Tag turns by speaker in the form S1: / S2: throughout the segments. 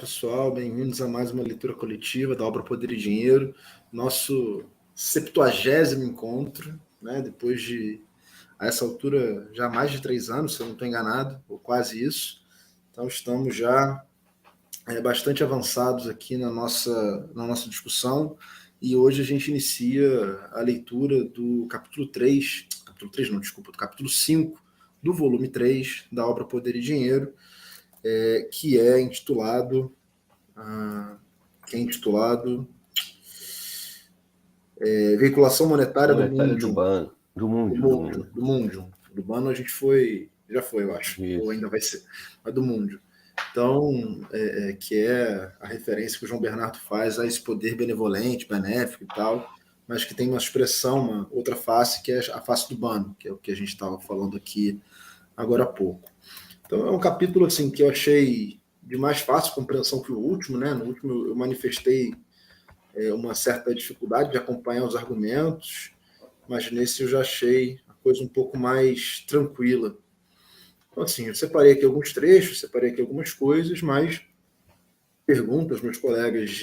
S1: pessoal, bem-vindos a mais uma leitura coletiva da obra Poder e Dinheiro, nosso 70º encontro, né? Depois de, a essa altura, já mais de 3 anos, se eu não estou enganado, ou quase isso. Então, estamos já bastante avançados aqui na nossa discussão, e hoje a gente inicia a leitura do capítulo 3 não, desculpa, do capítulo 5 do volume 3 da obra Poder e Dinheiro, que é intitulado Veiculação Monetária do Mundium.
S2: Do Mundium.
S1: Do Mundium. Do Bano a gente já foi, eu acho,
S2: Isso.
S1: ou ainda vai ser, mas do Mundium. Então, que é a referência que o João Bernardo faz a esse poder benevolente, benéfico e tal, mas que tem uma expressão, uma outra face, que é a face do Bano, que é o que a gente estava falando aqui agora há pouco. Então, é um capítulo assim, que eu achei de mais fácil compreensão que o último, né? No último eu manifestei uma certa dificuldade de acompanhar os argumentos, mas nesse eu já achei a coisa um pouco mais tranquila. Então, assim, eu separei aqui alguns trechos, separei aqui algumas coisas, mas pergunto aos meus colegas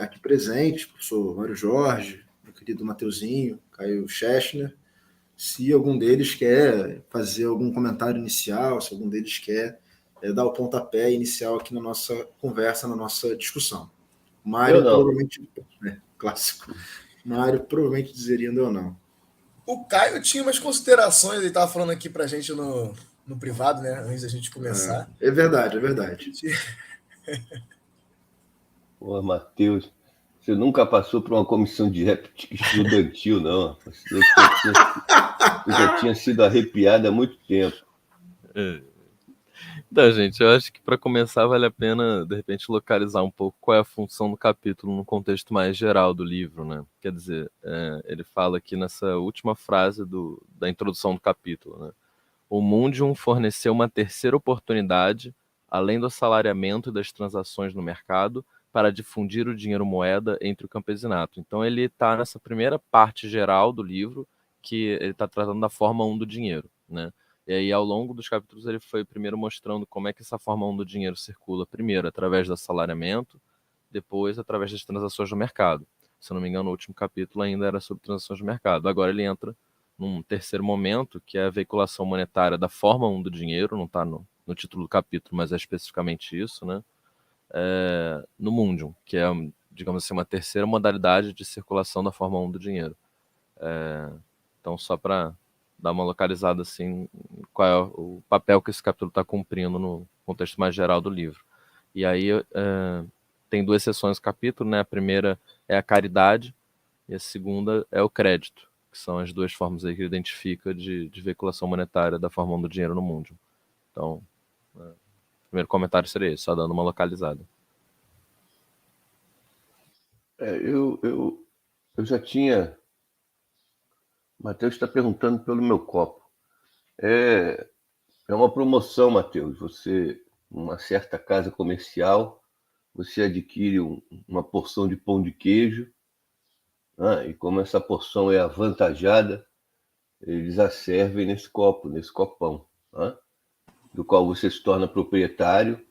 S1: aqui presentes, professor Mário Jorge, meu querido Mateuzinho, Caio Chechner, se algum deles quer fazer algum comentário inicial, se algum deles quer dar o pontapé inicial aqui na nossa conversa, na nossa discussão. Mário provavelmente... clássico. Mário provavelmente dizeria eu não.
S3: O Caio tinha umas considerações, ele estava falando aqui pra gente no privado, né? Antes da gente começar.
S1: É verdade, é verdade.
S2: Pô, Matheus, você nunca passou por uma comissão de ética estudantil, não. Eu já tinha sido arrepiado há muito tempo.
S4: Então, gente, eu acho que para começar vale a pena, de repente, localizar um pouco qual é a função do capítulo no contexto mais geral do livro, né? Quer dizer, ele fala aqui nessa última frase da introdução do capítulo, né? O Mundium forneceu uma terceira oportunidade, além do assalariamento e das transações no mercado, para difundir o dinheiro-moeda entre o campesinato. Então, ele está nessa primeira parte geral do livro, que ele está tratando da forma 1 do dinheiro, né? E aí, ao longo dos capítulos, ele foi primeiro mostrando como é que essa forma 1 do dinheiro circula. Primeiro, através do assalariamento, depois, através das transações no mercado. Se eu não me engano, o último capítulo ainda era sobre transações no mercado. Agora ele entra num terceiro momento, que é a veiculação monetária da forma 1 do dinheiro, não está no título do capítulo, mas é especificamente isso, né? No Mundium, que é, digamos assim, uma terceira modalidade de circulação da forma 1 do dinheiro. Então, só para dar uma localizada assim, qual é o papel que esse capítulo está cumprindo no contexto mais geral do livro. E aí tem 2 seções do capítulo, né? A primeira é a caridade e a segunda é o crédito, que são as 2 formas aí que ele identifica de veiculação monetária da forma 1 do dinheiro no mundo. Então, o primeiro comentário seria esse, só dando uma localizada.
S2: Eu já tinha... Matheus está perguntando pelo meu copo. É uma promoção, Matheus. Você, numa certa casa comercial, você adquire uma porção de pão de queijo, e como essa porção é avantajada, eles a servem nesse copão, do qual você se torna proprietário,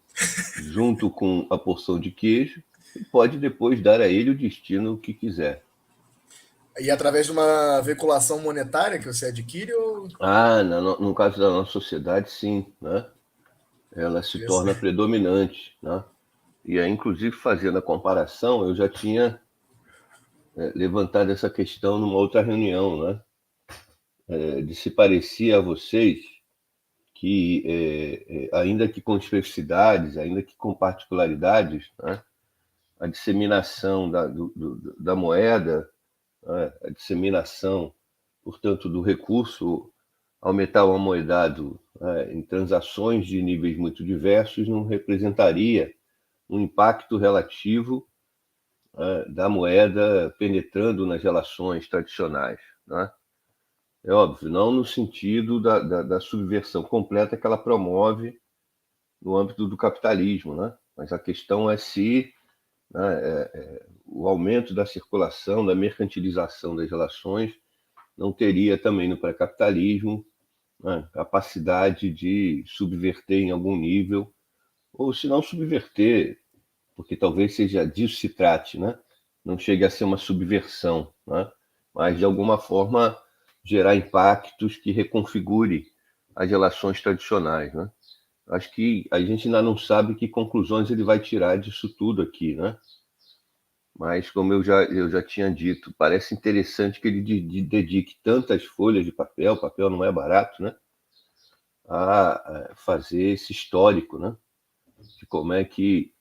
S2: junto com a porção de queijo, e pode depois dar a ele o destino que quiser.
S3: E através de uma veiculação monetária que você adquire? Ou...
S2: No caso da nossa sociedade, sim, né? Ela se torna predominante, né? E aí, inclusive, fazendo a comparação, eu já tinha levantado essa questão numa outra reunião, né? De se parecer a vocês que, ainda que com especificidades, ainda que com particularidades, né? A disseminação da moeda, a disseminação, portanto, do recurso ao metal amoedado em transações de níveis muito diversos não representaria um impacto relativo da moeda penetrando nas relações tradicionais, né? É óbvio, não no sentido da subversão completa que ela promove no âmbito do capitalismo, né? Mas a questão é se o aumento da circulação, da mercantilização das relações não teria também no pré-capitalismo capacidade de subverter em algum nível ou se não subverter, porque talvez seja disso se trate, né? Não chegue a ser uma subversão, né? Mas de alguma forma gerar impactos que reconfigure as relações tradicionais, né? Acho que a gente ainda não sabe que conclusões ele vai tirar disso tudo aqui, né? Mas, como eu já tinha dito, parece interessante que ele dedique tantas folhas de papel não é barato, né? A fazer esse histórico, né? De como é que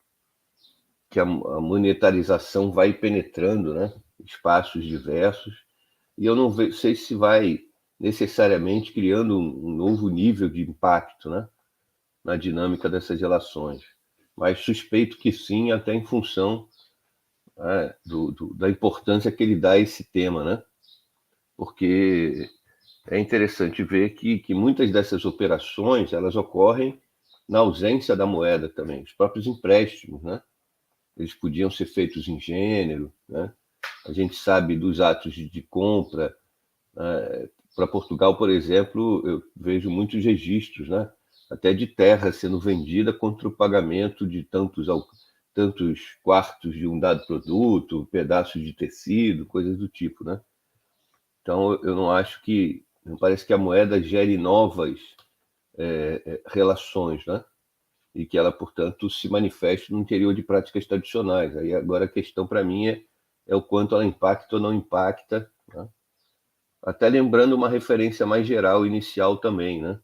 S2: a monetarização vai penetrando, né? Espaços diversos. E eu não sei se vai necessariamente criando um novo nível de impacto, né? Na dinâmica dessas relações. Mas suspeito que sim, até em função da importância que ele dá a esse tema, né? Porque é interessante ver que muitas dessas operações elas ocorrem na ausência da moeda também, os próprios empréstimos, né? Eles podiam ser feitos em gênero, né? A gente sabe dos atos de compra. Para Portugal, por exemplo, eu vejo muitos registros, né? Até de terra sendo vendida contra o pagamento de tantos quartos de um dado produto, pedaços de tecido, coisas do tipo, né? Então, eu não acho que, não parece que a moeda gere novas relações, né? E que ela, portanto, se manifeste no interior de práticas tradicionais. Aí agora a questão para mim é o quanto ela impacta ou não impacta, né? Até lembrando uma referência mais geral, inicial também, né?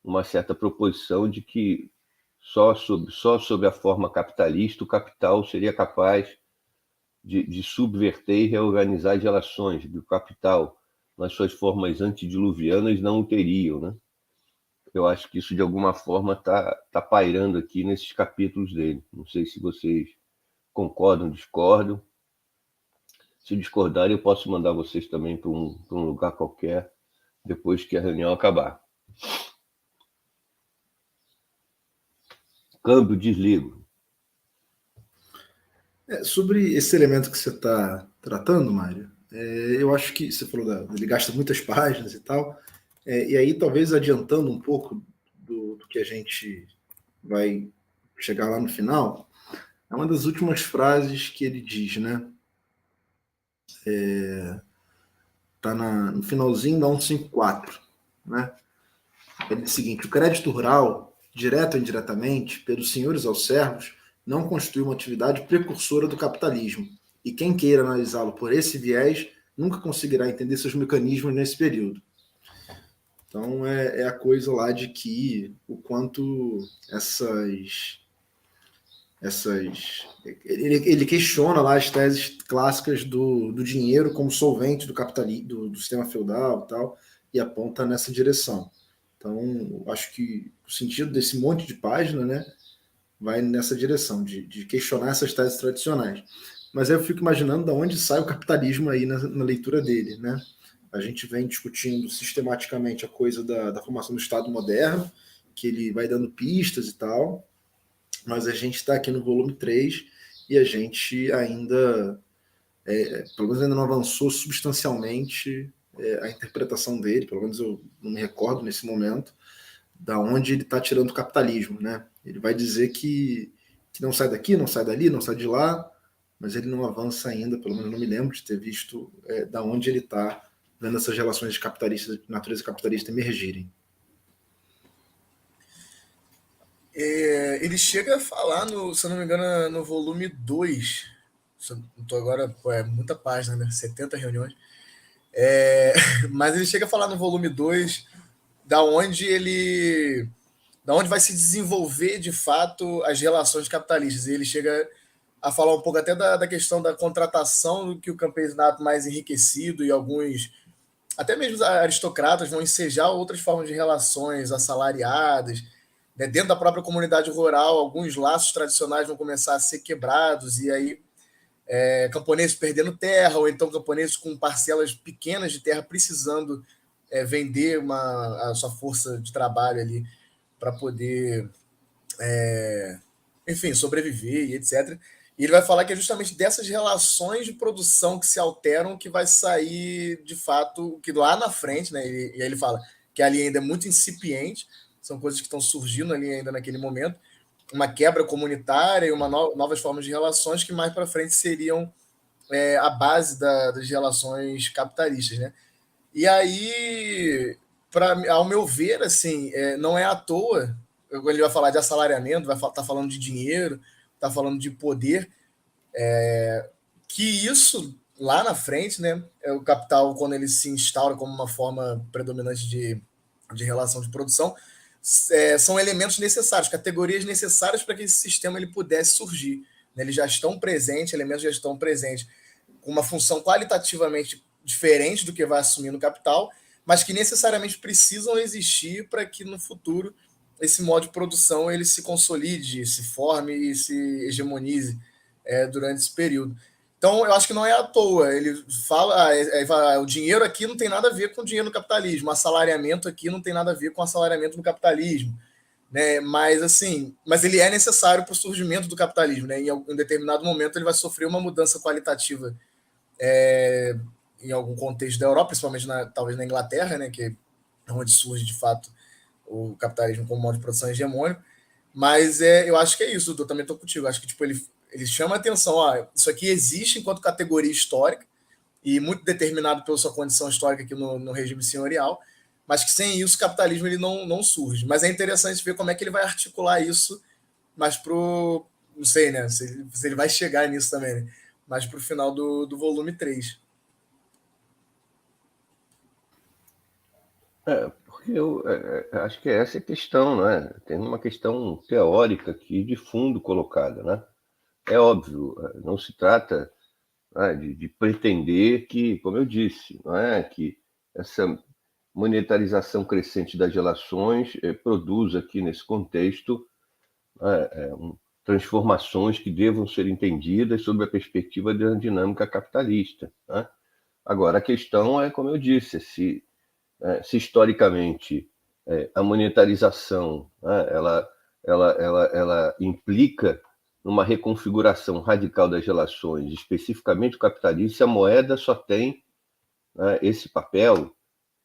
S2: Uma certa proposição de que só sob a forma capitalista o capital seria capaz de subverter e reorganizar as relações, que o capital, nas suas formas antediluvianas, não o teriam, né? Eu acho que isso, de alguma forma, tá pairando aqui nesses capítulos dele. Não sei se vocês concordam, discordam. Se discordarem, eu posso mandar vocês também para um lugar qualquer depois que a reunião acabar. Câmbio, desligo.
S1: Sobre esse elemento que você está tratando, Mário, eu acho que você falou ele gasta muitas páginas e tal, e aí talvez adiantando um pouco do que a gente vai chegar lá no final, é uma das últimas frases que ele diz, né? Tá no finalzinho da 154, né? Ele diz o seguinte: o crédito rural, direto ou indiretamente, pelos senhores aos servos, não constitui uma atividade precursora do capitalismo, e quem queira analisá-lo por esse viés nunca conseguirá entender seus mecanismos nesse período. Então é a coisa lá de que o quanto ele questiona lá as teses clássicas do dinheiro como solvente do capitalismo, do sistema feudal e tal, e aponta nessa direção. Então, acho que o sentido desse monte de página, né, vai nessa direção, de questionar essas teses tradicionais. Mas aí eu fico imaginando de onde sai o capitalismo aí na leitura dele, né? A gente vem discutindo sistematicamente a coisa da formação do Estado moderno, que ele vai dando pistas e tal, mas a gente está aqui no volume 3 e a gente ainda, pelo menos ainda não avançou substancialmente a interpretação dele, pelo menos eu não me recordo nesse momento, da onde ele está tirando o capitalismo, né? Ele vai dizer que não sai daqui, não sai dali, não sai de lá, mas ele não avança ainda, pelo menos não me lembro de ter visto da onde ele está vendo essas relações de natureza capitalista emergirem.
S3: Ele chega a falar, se eu não me engano, no volume 2. Estou agora, é muita página, né? 70 reuniões. Mas ele chega a falar no volume 2 da onde vai se desenvolver de fato as relações capitalistas. E ele chega a falar um pouco até da questão da contratação, do que o campesinato mais enriquecido e alguns, até mesmo aristocratas, vão ensejar outras formas de relações assalariadas. Né? Dentro da própria comunidade rural, alguns laços tradicionais vão começar a ser quebrados, e aí camponeses perdendo terra, ou então camponeses com parcelas pequenas de terra precisando vender a sua força de trabalho ali para poder, enfim, sobreviver e etc. E ele vai falar que é justamente dessas relações de produção que se alteram que vai sair, de fato, que lá na frente, né? E aí ele fala que ali ainda é muito incipiente, são coisas que estão surgindo ali ainda naquele momento, uma quebra comunitária e novas formas de relações que mais para frente seriam a base das relações capitalistas, né? E aí, ao meu ver, assim, não é à toa, ele vai falar de assalariamento, vai estar falando de dinheiro, está falando de poder, que isso lá na frente, né, o capital, quando ele se instaura como uma forma predominante de relação de produção, são elementos necessários, categorias necessárias para que esse sistema ele pudesse surgir. Né? Eles já estão presentes, elementos já estão presentes com uma função qualitativamente diferente do que vai assumir no capital, mas que necessariamente precisam existir para que no futuro esse modo de produção ele se consolide, se forme e se hegemonize durante esse período. Então, eu acho que não é à toa. Ele fala, o dinheiro aqui não tem nada a ver com o dinheiro no capitalismo, o assalariamento aqui não tem nada a ver com o assalariamento no capitalismo. Né? Mas, assim, mas ele é necessário para o surgimento do capitalismo. Né? Em um determinado momento, ele vai sofrer uma mudança qualitativa em algum contexto da Europa, principalmente talvez na Inglaterra, né? Que é onde surge, de fato, o capitalismo como modo de produção hegemônico. Mas eu acho que é isso, eu também estou contigo. Eu acho que tipo, ele chama a atenção, isso aqui existe enquanto categoria histórica e muito determinado pela sua condição histórica aqui no regime senhorial, mas que sem isso o capitalismo ele não surge. Mas é interessante ver como é que ele vai articular isso, mas não sei, né, se ele vai chegar nisso também, né? Mas para o final do volume 3.
S2: Porque eu acho que essa é a questão, né? Tem uma questão teórica aqui de fundo colocada, né? É óbvio, não se trata, né, de pretender que, como eu disse, não é que essa monetarização crescente das relações produza aqui nesse contexto transformações que devam ser entendidas sob a perspectiva da dinâmica capitalista. Né? Agora, a questão é, como eu disse, se historicamente a monetarização ela implica numa reconfiguração radical das relações, especificamente o capitalismo, se a moeda só tem esse papel,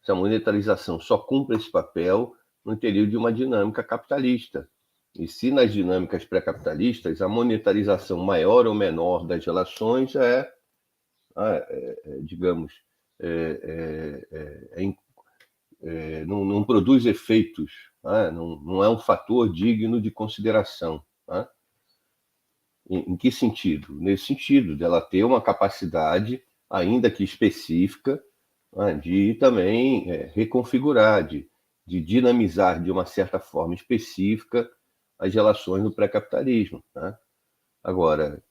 S2: se a monetarização só cumpre esse papel no interior de uma dinâmica capitalista. E se nas dinâmicas pré-capitalistas a monetarização maior ou menor das relações digamos, não produz efeitos, não é um fator digno de consideração. Em que sentido? Nesse sentido, dela ter uma capacidade, ainda que específica, de também reconfigurar, de dinamizar de uma certa forma específica as relações no pré-capitalismo. Agora,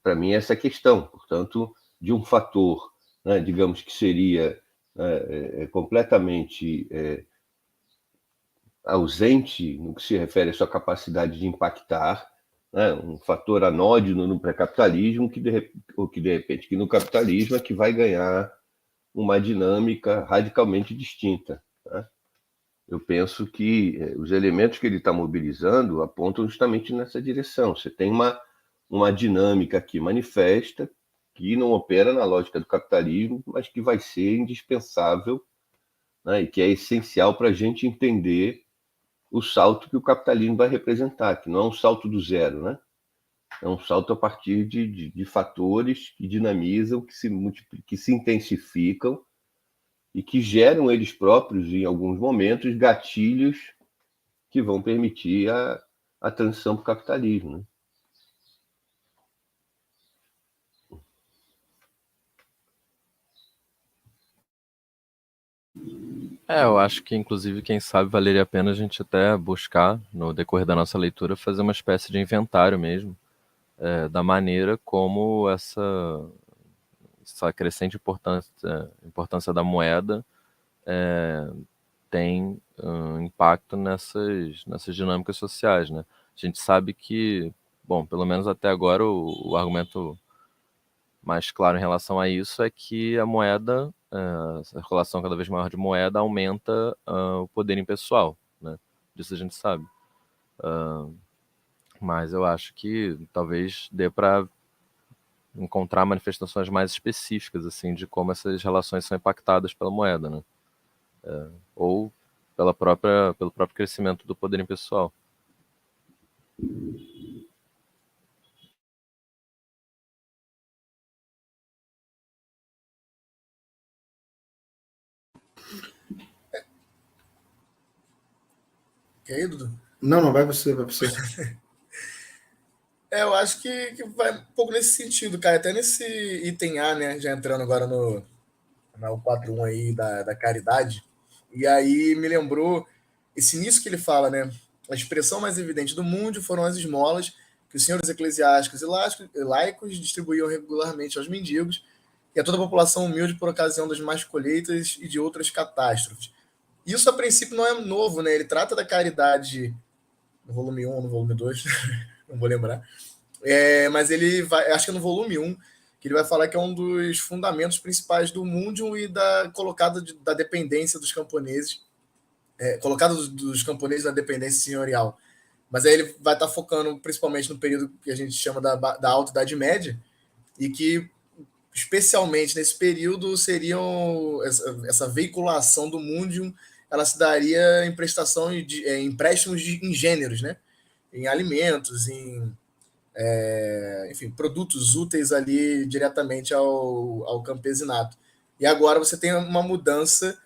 S2: para mim, essa é a questão. Portanto, de um fator, digamos que seria completamente ausente no que se refere à sua capacidade de impactar, um fator anódino no pré-capitalismo, que de repente que no capitalismo é que vai ganhar uma dinâmica radicalmente distinta. Eu penso que os elementos que ele está mobilizando apontam justamente nessa direção. Você tem uma dinâmica aqui manifesta, que não opera na lógica do capitalismo, mas que vai ser indispensável, e que é essencial para a gente entender o salto que o capitalismo vai representar, que não é um salto do zero, é um salto a partir de fatores que dinamizam, que se intensificam e que geram eles próprios, em alguns momentos, gatilhos que vão permitir a transição para o capitalismo.
S4: Eu acho que, inclusive, quem sabe valeria a pena a gente até buscar, no decorrer da nossa leitura, fazer uma espécie de inventário mesmo, da maneira como essa crescente importância da moeda tem impacto nessas dinâmicas sociais, né? A gente sabe que, bom, pelo menos até agora, o argumento mais claro em relação a isso é que a moeda, a circulação cada vez maior de moeda aumenta o poder impessoal, né? Disso a gente sabe. Mas eu acho que talvez dê para encontrar manifestações mais específicas assim de como essas relações são impactadas pela moeda, né? Ou pelo próprio crescimento do poder impessoal.
S3: Quer ir, Dudu?
S1: Não, vai você.
S3: Eu acho que vai um pouco nesse sentido, cara. Até nesse item A, né? Já entrando agora no 4.1 aí da caridade. E aí me lembrou esse início que ele fala, né? A expressão mais evidente do mundo foram as esmolas que os senhores eclesiásticos e laicos distribuíam regularmente aos mendigos e a toda a população humilde por ocasião das más colheitas e de outras catástrofes. Isso, a princípio, não é novo, né? Ele trata da caridade no volume 1, no volume 2, não vou lembrar. Mas ele vai, acho que é no volume 1, que ele vai falar que é um dos fundamentos principais do Mundium e da colocada da dependência dos camponeses, colocada dos camponeses na dependência senhorial. Mas aí ele vai estar focando principalmente no período que a gente chama da Alta Idade Média, e que, especialmente nesse período, seriam essa veiculação do Mundium, ela se daria em prestação em empréstimos em gêneros, né? Em alimentos, enfim, produtos úteis ali diretamente ao campesinato. E agora você tem uma mudança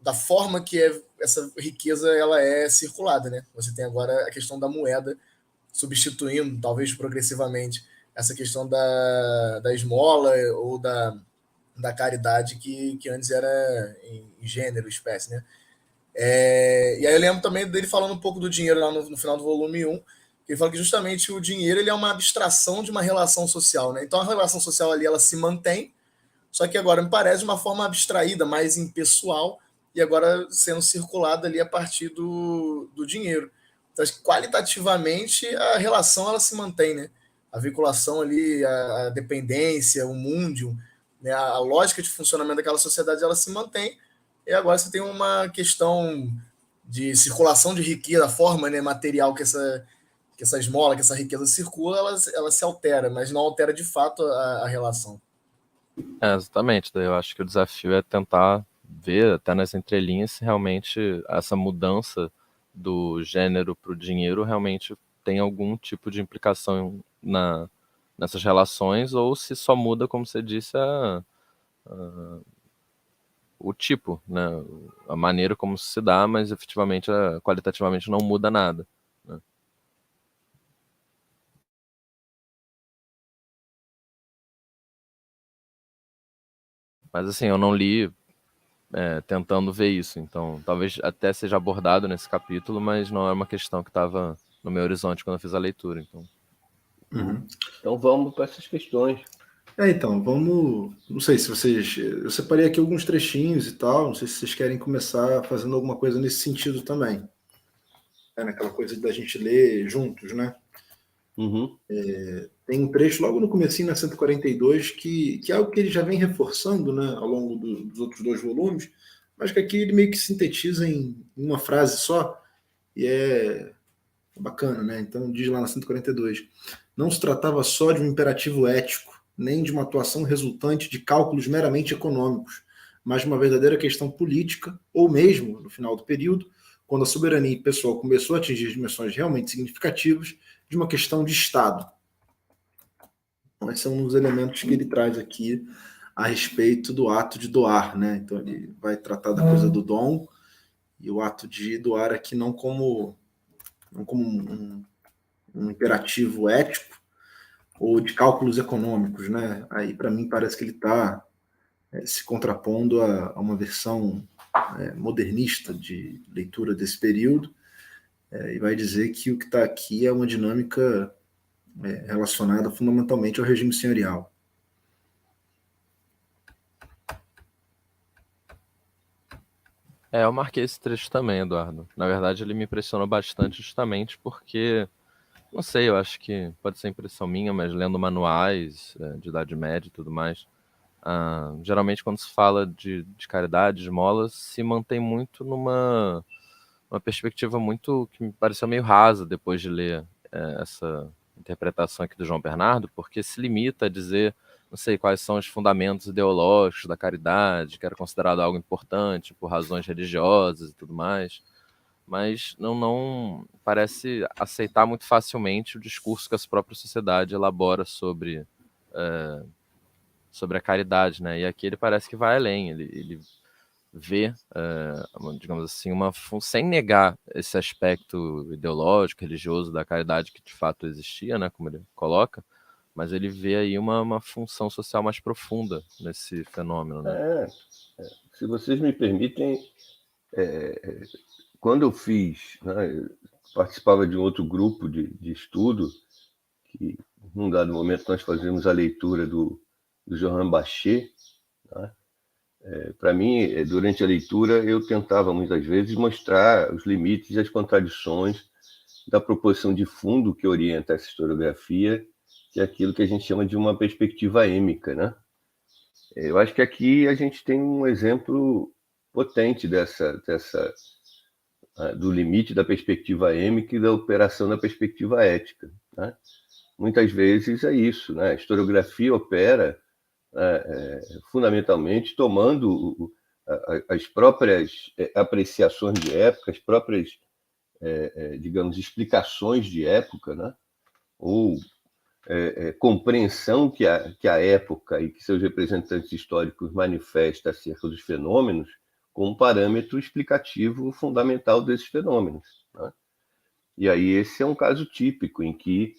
S3: da forma que essa riqueza ela é circulada, né? Você tem agora a questão da moeda substituindo, talvez progressivamente, essa questão da esmola ou da caridade que antes era em gênero, espécie, né? E aí eu lembro também dele falando um pouco do dinheiro lá no final do volume 1, que ele fala que justamente o dinheiro ele é uma abstração de uma relação social, né? Então a relação social ali ela se mantém, só que agora me parece de uma forma abstraída, mais impessoal, e agora sendo circulada ali a partir do dinheiro. Então, acho que qualitativamente a relação ela se mantém, né? A vinculação ali, a dependência, o mundium, né? A lógica de funcionamento daquela sociedade ela se mantém, e agora você tem uma questão de circulação de riqueza, a forma, né, material que essa esmola, que essa riqueza circula, ela se altera, mas não altera de fato a relação.
S4: Exatamente. Daí eu acho que o desafio é tentar ver até nas entrelinhas se realmente essa mudança do gênero para o dinheiro realmente tem algum tipo de implicação nessas relações, ou se só muda, como você disse, o tipo, né? A maneira como se dá, mas efetivamente, qualitativamente não muda nada. Né? Mas assim, eu não li tentando ver isso, então talvez até seja abordado nesse capítulo, mas não é uma questão que estava no meu horizonte quando eu fiz a leitura.
S2: Então vamos para essas questões.
S1: Então, vamos. Não sei se vocês. Eu separei aqui alguns trechinhos e tal. Não sei se vocês querem começar fazendo alguma coisa nesse sentido também. Naquela coisa da gente ler juntos, né?
S2: Uhum.
S1: Tem um trecho logo no comecinho, na 142, que é algo que ele já vem reforçando, né, ao longo dos outros dois volumes, mas que aqui ele meio que sintetiza em uma frase só, e é bacana, né? Então diz lá na 142: não se tratava só de um imperativo ético, nem de uma atuação resultante de cálculos meramente econômicos, mas de uma verdadeira questão política, ou mesmo, no final do período, quando a soberania pessoal começou a atingir dimensões realmente significativas, de uma questão de Estado. Então, esse é um dos elementos que ele traz aqui a respeito do ato de doar, né? Então ele vai tratar da coisa do dom e o ato de doar aqui não como um imperativo ético ou de cálculos econômicos, né? Aí para mim parece que ele está se contrapondo a uma versão modernista de leitura desse período, e vai dizer que o que está aqui é uma dinâmica relacionada fundamentalmente ao regime senhorial.
S4: Eu marquei esse trecho também, Eduardo. Na verdade, ele me impressionou bastante justamente porque, não sei, eu acho que pode ser impressão minha, mas lendo manuais de Idade Média e tudo mais, geralmente quando se fala de caridade, de esmolas, se mantém muito uma perspectiva muito que me pareceu meio rasa depois de ler essa interpretação aqui do João Bernardo, porque se limita a dizer, não sei quais são os fundamentos ideológicos da caridade, que era considerado algo importante por razões religiosas e tudo mais, mas não parece aceitar muito facilmente o discurso que a própria sociedade elabora sobre a caridade, né? E aqui ele parece que vai além, ele vê, digamos assim, sem negar esse aspecto ideológico, religioso da caridade que de fato existia, né? Como ele coloca, mas ele vê aí uma função social mais profunda nesse fenômeno, né?
S2: Se vocês me permitem, quando eu fiz, né, eu participava de um outro grupo de estudo, que num dado momento nós fazíamos a leitura do Johann Bachet, né? Para mim, durante a leitura, eu tentava muitas vezes mostrar os limites e as contradições da proposição de fundo que orienta essa historiografia, que é aquilo que a gente chama de uma perspectiva êmica, né? Eu acho que aqui a gente tem um exemplo potente do limite da perspectiva êmica e da operação da perspectiva ética, né? Muitas vezes é isso, né? A historiografia opera fundamentalmente tomando as próprias apreciações de época, as próprias, digamos, explicações de época, né? Ou compreensão que a época e que seus representantes históricos manifestam acerca dos fenômenos como um parâmetro explicativo fundamental desses fenômenos, né? E aí esse é um caso típico em que,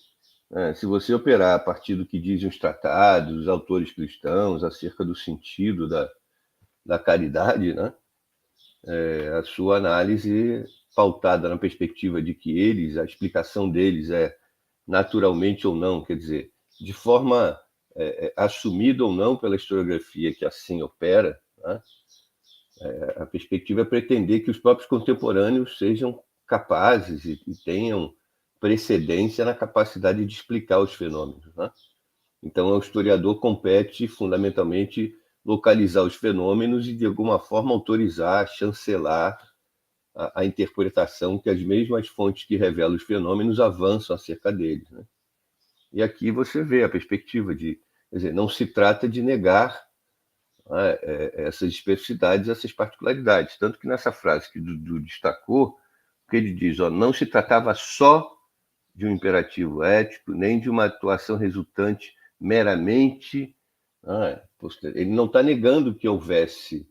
S2: se você operar a partir do que dizem os tratados, os autores cristãos acerca do sentido da caridade, né? A sua análise pautada na perspectiva de que eles, a explicação deles é naturalmente ou não, quer dizer, de forma assumida ou não pela historiografia que assim opera, né? A perspectiva é pretender que os próprios contemporâneos sejam capazes e tenham precedência na capacidade de explicar os fenômenos, né? Então, o historiador compete fundamentalmente localizar os fenômenos e, de alguma forma, autorizar, chancelar a interpretação que as mesmas fontes que revelam os fenômenos avançam acerca deles, né? E aqui você vê a perspectiva de, quer dizer, não se trata de negar, né, essas especificidades, essas particularidades. Tanto que nessa frase que Dudu destacou, que ele diz, não se tratava só de um imperativo ético, nem de uma atuação resultante meramente. Ele não está negando que houvesse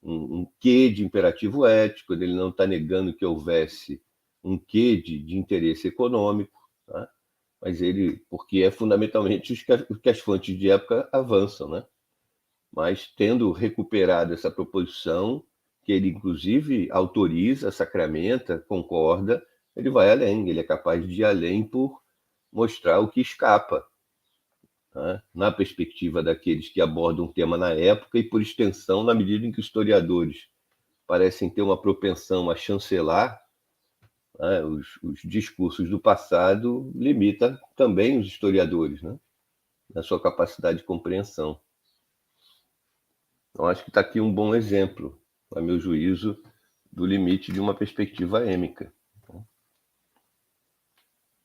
S2: um quê de imperativo ético, ele não está negando que houvesse um quê de interesse econômico, tá? Mas porque é fundamentalmente o que as fontes de época avançam, né? Mas tendo recuperado essa proposição, que ele inclusive autoriza, sacramenta, concorda, ele vai além, ele é capaz de ir além por mostrar o que escapa, né, na perspectiva daqueles que abordam o tema na época e, por extensão, na medida em que os historiadores parecem ter uma propensão a chancelar, né, os discursos do passado, limita também os historiadores, né, na sua capacidade de compreensão. Então, acho que está aqui um bom exemplo, a meu juízo, do limite de uma perspectiva êmica.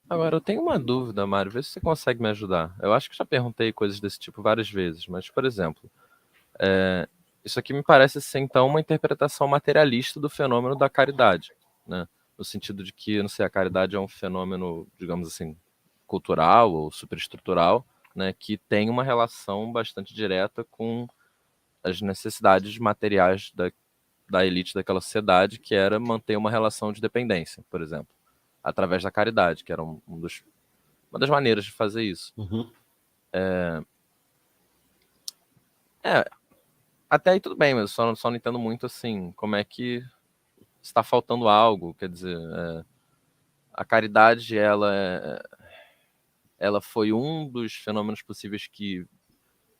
S4: Agora, eu tenho uma dúvida, Mário, vê se você consegue me ajudar. Eu acho que já perguntei coisas desse tipo várias vezes, mas, por exemplo, isso aqui me parece ser, então, uma interpretação materialista do fenômeno da caridade, né? No sentido de que, não sei, a caridade é um fenômeno, digamos assim, cultural ou superestrutural, né, que tem uma relação bastante direta com as necessidades materiais da elite daquela sociedade, que era manter uma relação de dependência, por exemplo, através da caridade, que era uma das maneiras de fazer isso.
S2: Uhum.
S4: Até aí tudo bem, mas eu só não entendo muito assim, como é que está faltando algo, quer dizer, a caridade, ela foi um dos fenômenos possíveis que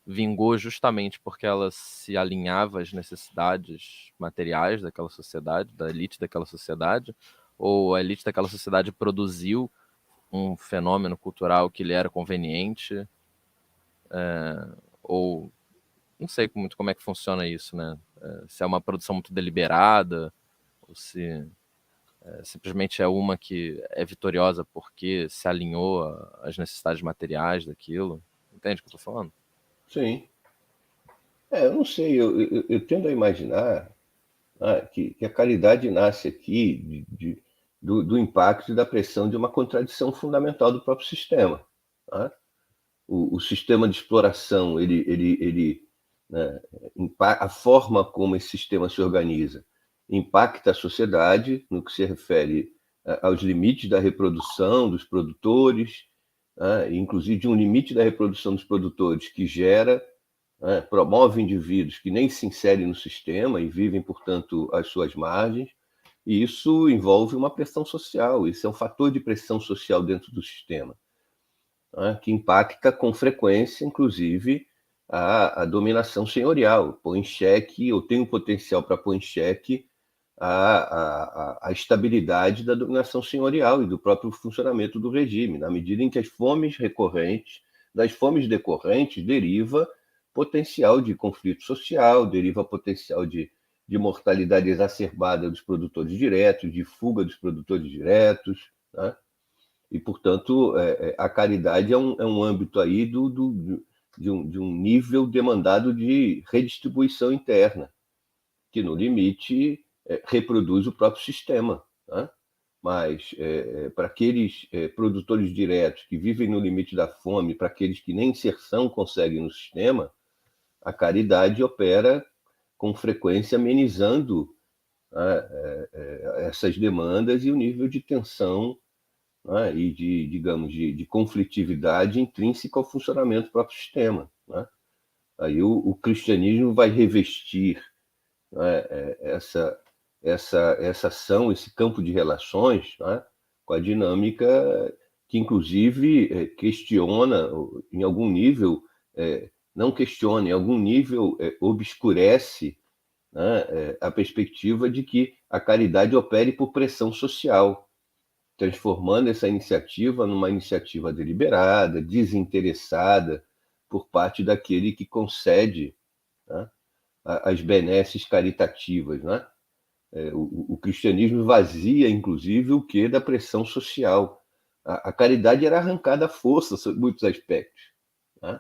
S4: vingou justamente porque ela se alinhava às necessidades materiais daquela sociedade, da elite daquela sociedade, ou a elite daquela sociedade produziu um fenômeno cultural que lhe era conveniente, ou não sei muito como é que funciona isso, né? Se é uma produção muito deliberada, ou se simplesmente é uma que é vitoriosa porque se alinhou às necessidades materiais daquilo. Entende o que eu tô falando?
S2: Sim. Eu não sei, eu tendo a imaginar, que a caridade nasce aqui do impacto e da pressão de uma contradição fundamental do próprio sistema. O sistema de exploração, né, a forma como esse sistema se organiza impacta a sociedade no que se refere aos limites da reprodução dos produtores, inclusive de um limite da reprodução dos produtores que gera, promove indivíduos que nem se inserem no sistema e vivem, portanto, às suas margens, e isso envolve uma pressão social, isso é um fator de pressão social dentro do sistema, que impacta com frequência, inclusive, a dominação senhorial, põe em xeque, ou tem o potencial para pôr em xeque a estabilidade da dominação senhorial e do próprio funcionamento do regime, na medida em que as fomes recorrentes, das fomes decorrentes, deriva potencial de conflito social, deriva potencial de mortalidade exacerbada dos produtores diretos, de fuga dos produtores diretos, né? E, portanto, a caridade é um âmbito aí de um nível demandado de redistribuição interna, que, no limite, reproduz o próprio sistema, né? Mas, para aqueles produtores diretos que vivem no limite da fome, para aqueles que nem inserção conseguem no sistema, a caridade opera com frequência amenizando essas demandas e o nível de tensão, e de conflitividade intrínseca ao funcionamento do próprio sistema, né? Aí o cristianismo vai revestir, essa ação, esse campo de relações, com a dinâmica que, inclusive, questiona, em algum nível, não questiona, em algum nível obscurece, a perspectiva de que a caridade opere por pressão social, transformando essa iniciativa numa iniciativa deliberada, desinteressada, por parte daquele que concede, as benesses caritativas, né? O cristianismo vazia, inclusive, o que da pressão social. A caridade era arrancada à força sob muitos aspectos, né?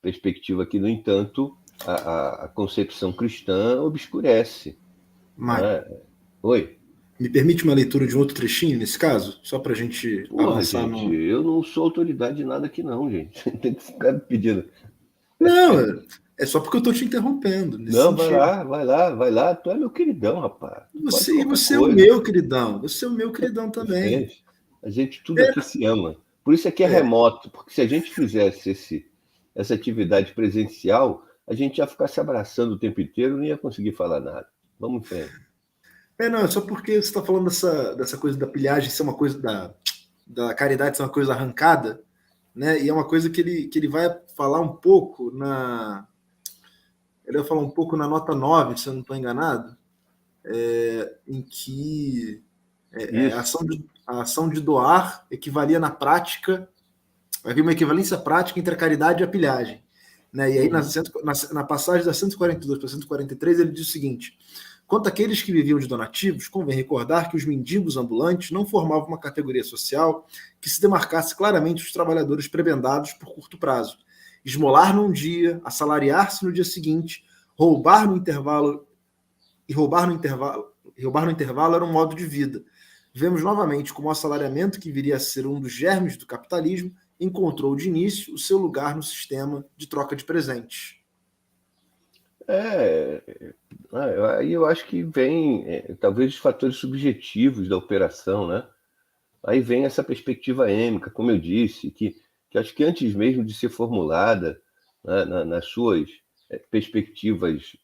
S2: Perspectiva que, no entanto, a concepção cristã obscurece.
S1: Mário,
S2: Oi?
S1: me permite uma leitura de um outro trechinho nesse caso? Só para a gente avançar
S2: gente, eu não sou autoridade de nada aqui não, gente. Tem que ficar me pedindo.
S1: Não, é só porque eu estou te interrompendo.
S2: Não, vai lá. Tu é meu queridão, rapaz.
S1: Você é o meu queridão. Você é o meu queridão também.
S2: A gente tudo aqui se ama. Por isso aqui é remoto, porque se a gente fizesse essa atividade presencial, a gente ia ficar se abraçando o tempo inteiro e não ia conseguir falar nada. Vamos em frente.
S1: Não, é só porque você está falando dessa coisa da pilhagem ser uma coisa da caridade ser uma coisa arrancada, né? E é uma coisa que ele vai falar um pouco ele vai falar um pouco na nota 9, se eu não estou enganado, em que a ação de doar equivalia na prática, havia uma equivalência prática entre a caridade e a pilhagem, né? E aí na passagem da 142 para 143 ele diz o seguinte: quanto àqueles que viviam de donativos, convém recordar que os mendigos ambulantes não formavam uma categoria social que se demarcasse claramente dos trabalhadores prebendados por curto prazo. Esmolar num dia, assalariar-se no dia seguinte, roubar no intervalo era um modo de vida. Vemos novamente como o assalariamento, que viria a ser um dos germes do capitalismo, encontrou de início o seu lugar no sistema de troca de presentes.
S2: Aí eu acho que vem, talvez, os fatores subjetivos da operação, né? Aí vem essa perspectiva êmica, como eu disse, que acho que antes mesmo de ser formulada, né, nas suas perspectivas,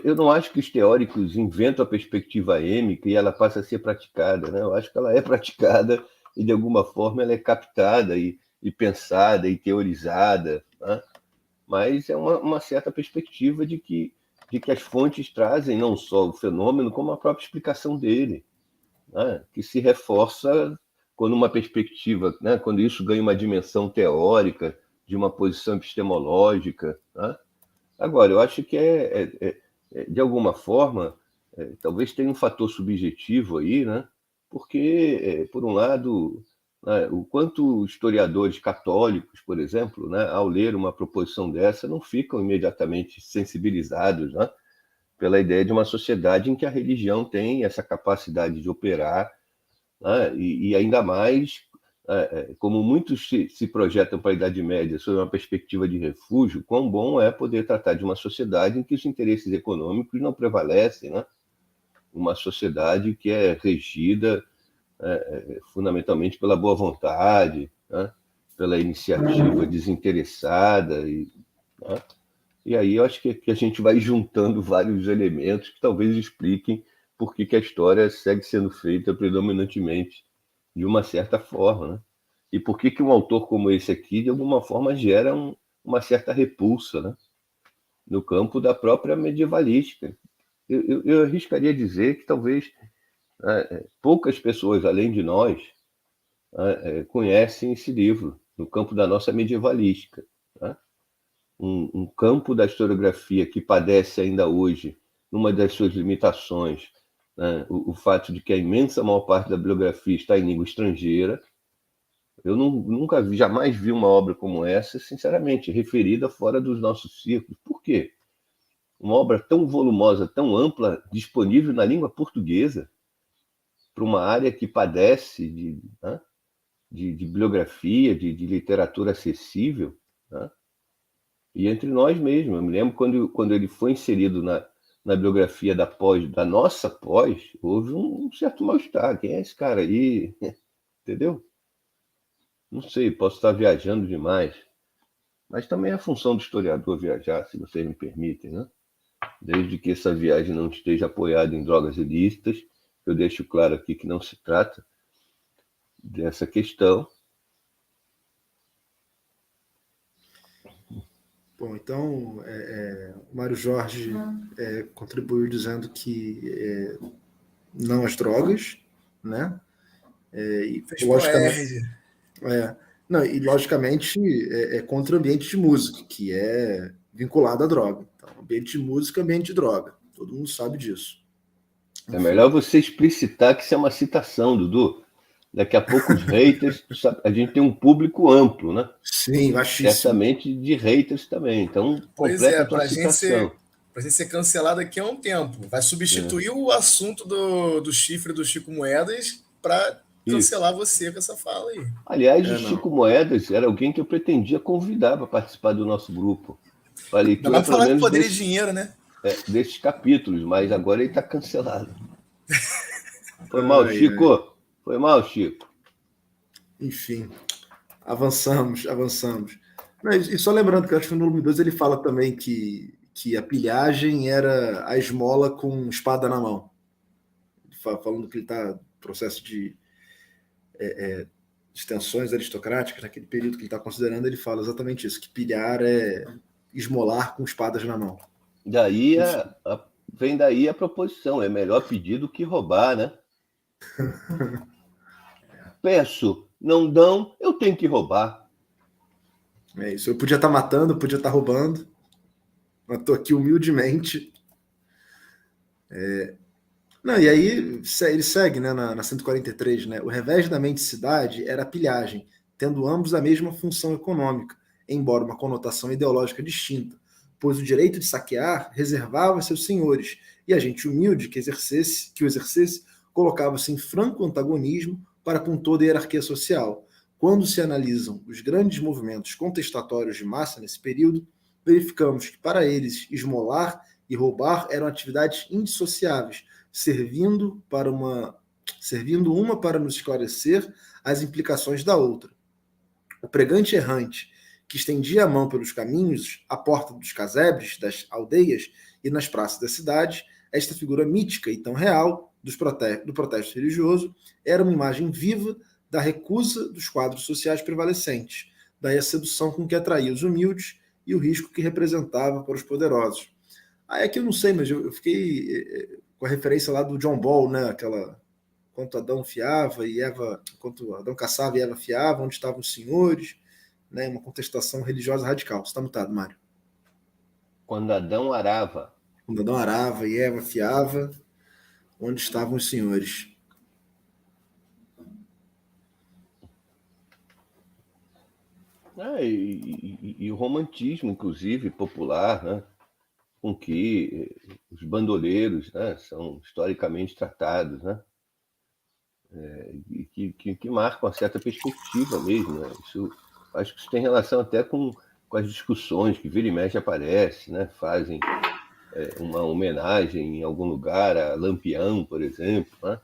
S2: eu não acho que os teóricos inventam a perspectiva êmica e ela passa a ser praticada, né? Eu acho que ela é praticada e, de alguma forma, ela é captada e pensada e teorizada, né? Mas é uma certa perspectiva de que as fontes trazem não só o fenômeno, como a própria explicação dele, né? Que se reforça quando uma perspectiva, né? Quando isso ganha uma dimensão teórica, de uma posição epistemológica, né? Agora, eu acho que de alguma forma, talvez tenha um fator subjetivo aí, né? Porque, por um lado, né, o quanto historiadores católicos, por exemplo, né, ao ler uma proposição dessa, não ficam imediatamente sensibilizados, né, pela ideia de uma sociedade em que a religião tem essa capacidade de operar, né? E ainda mais, como muitos se projetam para a Idade Média sob uma perspectiva de refúgio, quão bom é poder tratar de uma sociedade em que os interesses econômicos não prevalecem, né? Uma sociedade que é regida fundamentalmente pela boa vontade, né? Pela iniciativa desinteressada, né? E aí eu acho que a gente vai juntando vários elementos que talvez expliquem por que a história segue sendo feita predominantemente de uma certa forma, né? E por que um autor como esse aqui, de alguma forma, gera uma certa repulsa, né? No campo da própria medievalística. Eu arriscaria dizer que talvez poucas pessoas, além de nós, conhecem esse livro no campo da nossa medievalística, né? Um campo da historiografia que padece ainda hoje, numa das suas limitações, né, o fato de que a imensa maior parte da bibliografia está em língua estrangeira. Eu nunca vi, jamais vi uma obra como essa, sinceramente, referida fora dos nossos círculos. Por quê? Uma obra tão volumosa, tão ampla, disponível na língua portuguesa, para uma área que padece né, de bibliografia, de literatura acessível, né? E entre nós mesmos. Eu me lembro quando ele foi inserido na biografia da nossa pós, houve um certo mal-estar. Quem é esse cara aí? Entendeu? Não sei, posso estar viajando demais. Mas também é a função do historiador viajar, se vocês me permitem, né? Desde que essa viagem não esteja apoiada em drogas ilícitas, eu deixo claro aqui que não se trata dessa questão.
S1: Bom, então, o Mário Jorge contribuiu dizendo que não as drogas, né? E logicamente, não, e logicamente é contra o ambiente de música, que é vinculado à droga. Então, ambiente de música, ambiente de droga. Todo mundo sabe disso.
S2: É melhor você explicitar que isso é uma citação, Dudu. Daqui a pouco os haters, a gente tem um público amplo, né?
S1: Sim, baixíssimo.
S2: Certamente de haters também. Então,
S3: Pois é,
S2: completa a tua citação.
S3: Pra gente ser cancelado aqui há um tempo. Vai substituir o assunto do chifre do Chico Moedas para cancelar você com essa fala aí.
S2: Aliás, o Chico Moedas era alguém que eu pretendia convidar para participar do nosso grupo. Para leitura, pelo
S3: falar
S2: menos,
S3: que poderia dinheiro, né?
S2: Desses capítulos, mas agora ele está cancelado. Foi mal, Chico. Foi mal, Chico.
S1: Enfim, avançamos. E só lembrando que eu acho que no volume 2 ele fala também que a pilhagem era a esmola com espada na mão. Falando que ele está no processo de extensões aristocráticas, naquele período que ele está considerando, ele fala exatamente isso, que pilhar é esmolar com espadas na mão.
S2: Vem daí a proposição, é melhor pedir do que roubar, né? Peço, não dão, eu tenho que roubar.
S1: É isso, eu podia estar matando, podia estar roubando, mas estou aqui humildemente. Não, e aí ele segue, né, na 143, né? O revés da mendicidade era a pilhagem, tendo ambos a mesma função econômica, embora uma conotação ideológica distinta, pois o direito de saquear reservava a seus senhores, e a gente humilde que o exercesse colocava-se em franco antagonismo para com toda a hierarquia social. Quando se analisam os grandes movimentos contestatórios de massa nesse período, verificamos que para eles esmolar e roubar eram atividades indissociáveis, servindo uma para nos esclarecer as implicações da outra. O pregante errante, que estendia a mão pelos caminhos, à porta dos casebres, das aldeias e nas praças da cidade, esta figura mítica e tão real do protesto religioso, era uma imagem viva da recusa dos quadros sociais prevalecentes, daí a sedução com que atraía os humildes e o risco que representava para os poderosos. Aí é que eu não sei, mas eu fiquei com a referência lá do John Ball, né? Aquela quanto Adão fiava e Eva, quanto Adão caçava e Eva fiava, onde estavam os senhores, né? Uma contestação religiosa radical. Você está mutado, Mário?
S2: Quando Adão arava.
S1: Quando Adão arava e Eva fiava, onde estavam os senhores?
S2: E o romantismo, inclusive, popular, né? com que os bandoleiros, né, são historicamente tratados, né? Que marcam uma certa perspectiva mesmo, né? Acho que isso tem relação até com as discussões que vira e mexe aparece, né? Fazem uma homenagem em algum lugar a Lampião, por exemplo, né?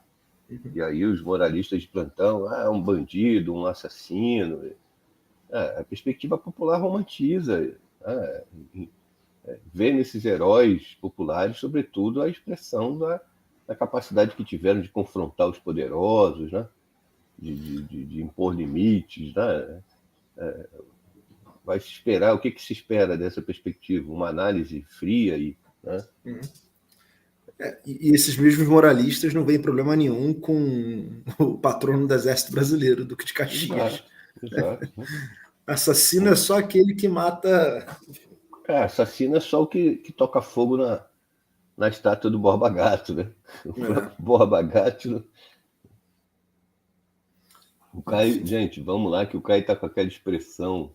S2: E aí os moralistas de plantão, um bandido, um assassino. A perspectiva popular romantiza, né? Vê nesses heróis populares, sobretudo, a expressão da capacidade que tiveram de confrontar os poderosos, né? de impor limites, né? Vai se esperar, o que se espera dessa perspectiva? Uma análise fria né?
S1: E esses mesmos moralistas não veem problema nenhum com o patrono do Exército Brasileiro, Duque de Caxias.
S2: Exato.
S1: Assassino é só aquele que mata.
S2: Assassino é só o que toca fogo na estátua do Borba Gato, né? O Borba Gato. O Caio, gente, vamos lá, que o Caio tá com aquela expressão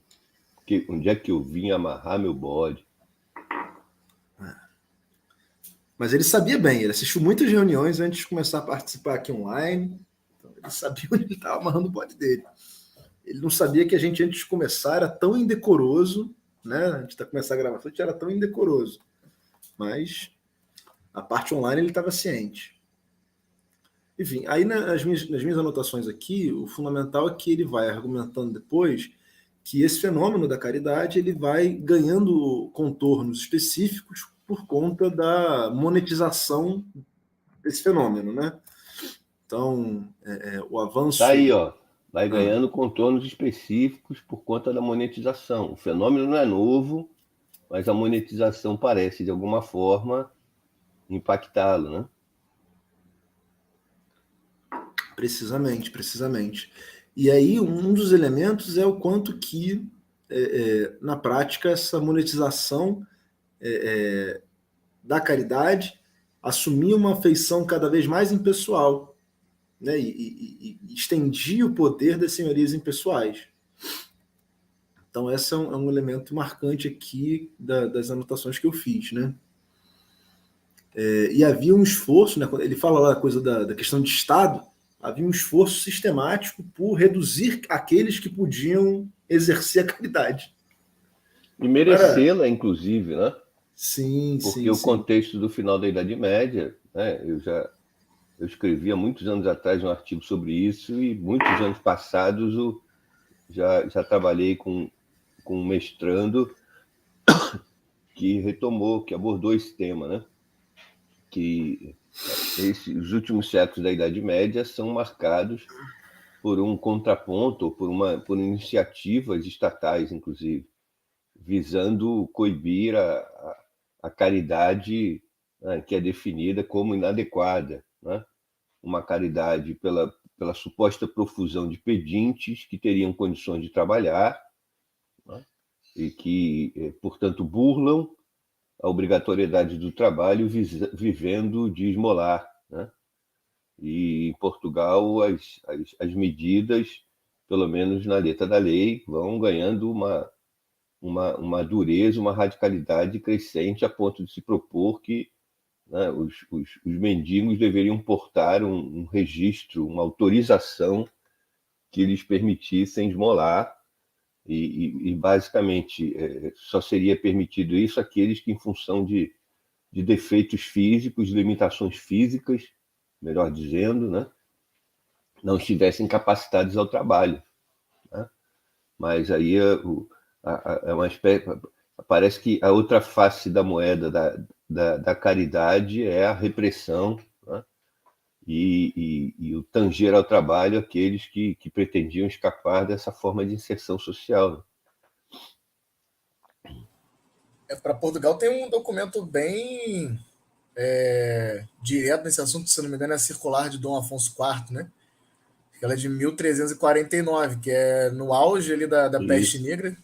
S2: que onde é que eu vim amarrar meu bode.
S1: Mas ele sabia bem, ele assistiu muitas reuniões antes de começar a participar aqui online. Então ele sabia onde ele estava amarrando o bode dele. Ele não sabia que a gente, antes de começar, era tão indecoroso, né? Antes de começar a gravação, a gente era tão indecoroso. Mas a parte online ele estava ciente. Enfim, aí nas minhas anotações aqui, o fundamental é que ele vai argumentando depois que esse fenômeno da caridade ele vai ganhando contornos específicos por conta da monetização desse fenômeno, né? Então, o avanço...
S2: Tá aí, ó. Vai ganhando contornos específicos por conta da monetização. O fenômeno não é novo, mas a monetização parece, de alguma forma, impactá-lo, né?
S1: Precisamente. E aí, um dos elementos é o quanto que, na prática, essa monetização da caridade assumia uma feição cada vez mais impessoal, né? E estendia o poder das senhorias impessoais. Então, esse é um elemento marcante aqui das anotações que eu fiz, né? E havia um esforço, né? Ele fala lá a coisa da questão de Estado, havia um esforço sistemático por reduzir aqueles que podiam exercer a caridade.
S2: E merecê-la, inclusive, né?
S1: Sim,
S2: porque o contexto do final da Idade Média, né? Eu escrevi há muitos anos atrás um artigo sobre isso e muitos anos passados já trabalhei com um mestrando que abordou esse tema, né? Que os últimos séculos da Idade Média são marcados por um contraponto, por iniciativas estatais, inclusive, visando coibir a caridade, né, que é definida como inadequada, né? Uma caridade pela suposta profusão de pedintes que teriam condições de trabalhar, né, e que, portanto, burlam a obrigatoriedade do trabalho vivendo de esmolar, né? E em Portugal as medidas, pelo menos na letra da lei, vão ganhando uma dureza, uma radicalidade crescente a ponto de se propor que, né, os mendigos deveriam portar um registro, uma autorização que lhes permitissem esmolar e basicamente só seria permitido isso àqueles que, em função de defeitos físicos, limitações físicas, melhor dizendo, né, não estivessem capacitados ao trabalho, né? Mas aí é uma espécie, parece que a outra face da moeda da caridade é a repressão, né? E o tanger ao trabalho aqueles que pretendiam escapar dessa forma de inserção social.
S3: Para Portugal tem um documento bem direto nesse assunto, se não me engano, é a circular de Dom Afonso IV, né? Ela é de 1349, que é no auge ali da peste negra.